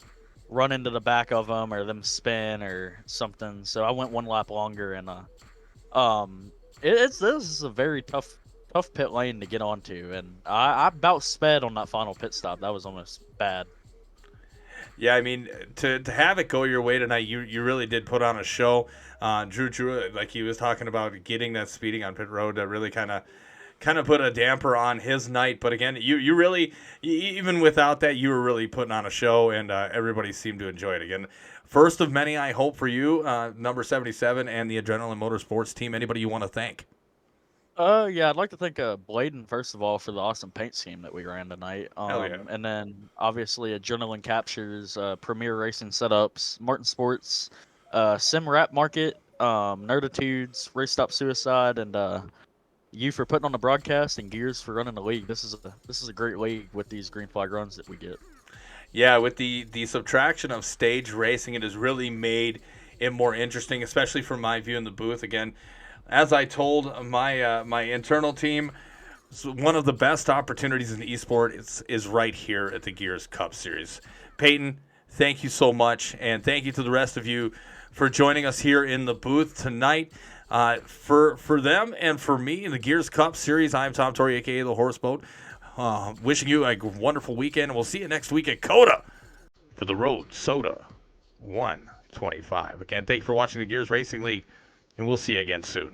run into the back of them or them spin or something. So I went one lap longer and this is a very tough pit lane to get onto, and I about sped on that final pit stop. That was almost bad. Yeah, I mean, to have it go your way tonight, you really did put on a show. Drew, like he was talking about getting that speeding on pit road, that really kind of put a damper on his night. But again, you really, even without that, you were really putting on a show, and everybody seemed to enjoy it. Again, first of many, I hope, for you, number 77 and the Adrenaline Motorsports team. Anybody you want to thank? Yeah, I'd like to thank Bladen first of all for the awesome paint scheme that we ran tonight. Hell yeah. And then obviously Adrenaline Captures, Premier Racing Setups, Martin Sports, Sim Rap Market, Nerditudes, Race Stop Suicide, and you for putting on the broadcast, and Gears for running the league. This is a great league with these green flag runs that we get. Yeah, with the subtraction of stage racing, it has really made it more interesting, especially from my view in the booth. Again, as I told my my internal team, one of the best opportunities in esport is right here at the Gears Cup Series. Peyton, thank you so much, and thank you to the rest of you for joining us here in the booth tonight. For them and for me in the Gears Cup Series, I'm Tom Torrey, a.k.a. The Horseboat. Wishing you a wonderful weekend, and we'll see you next week at COTA for the Road Soda 125. Again, thank you for watching the Gears Racing League, and we'll see you again soon.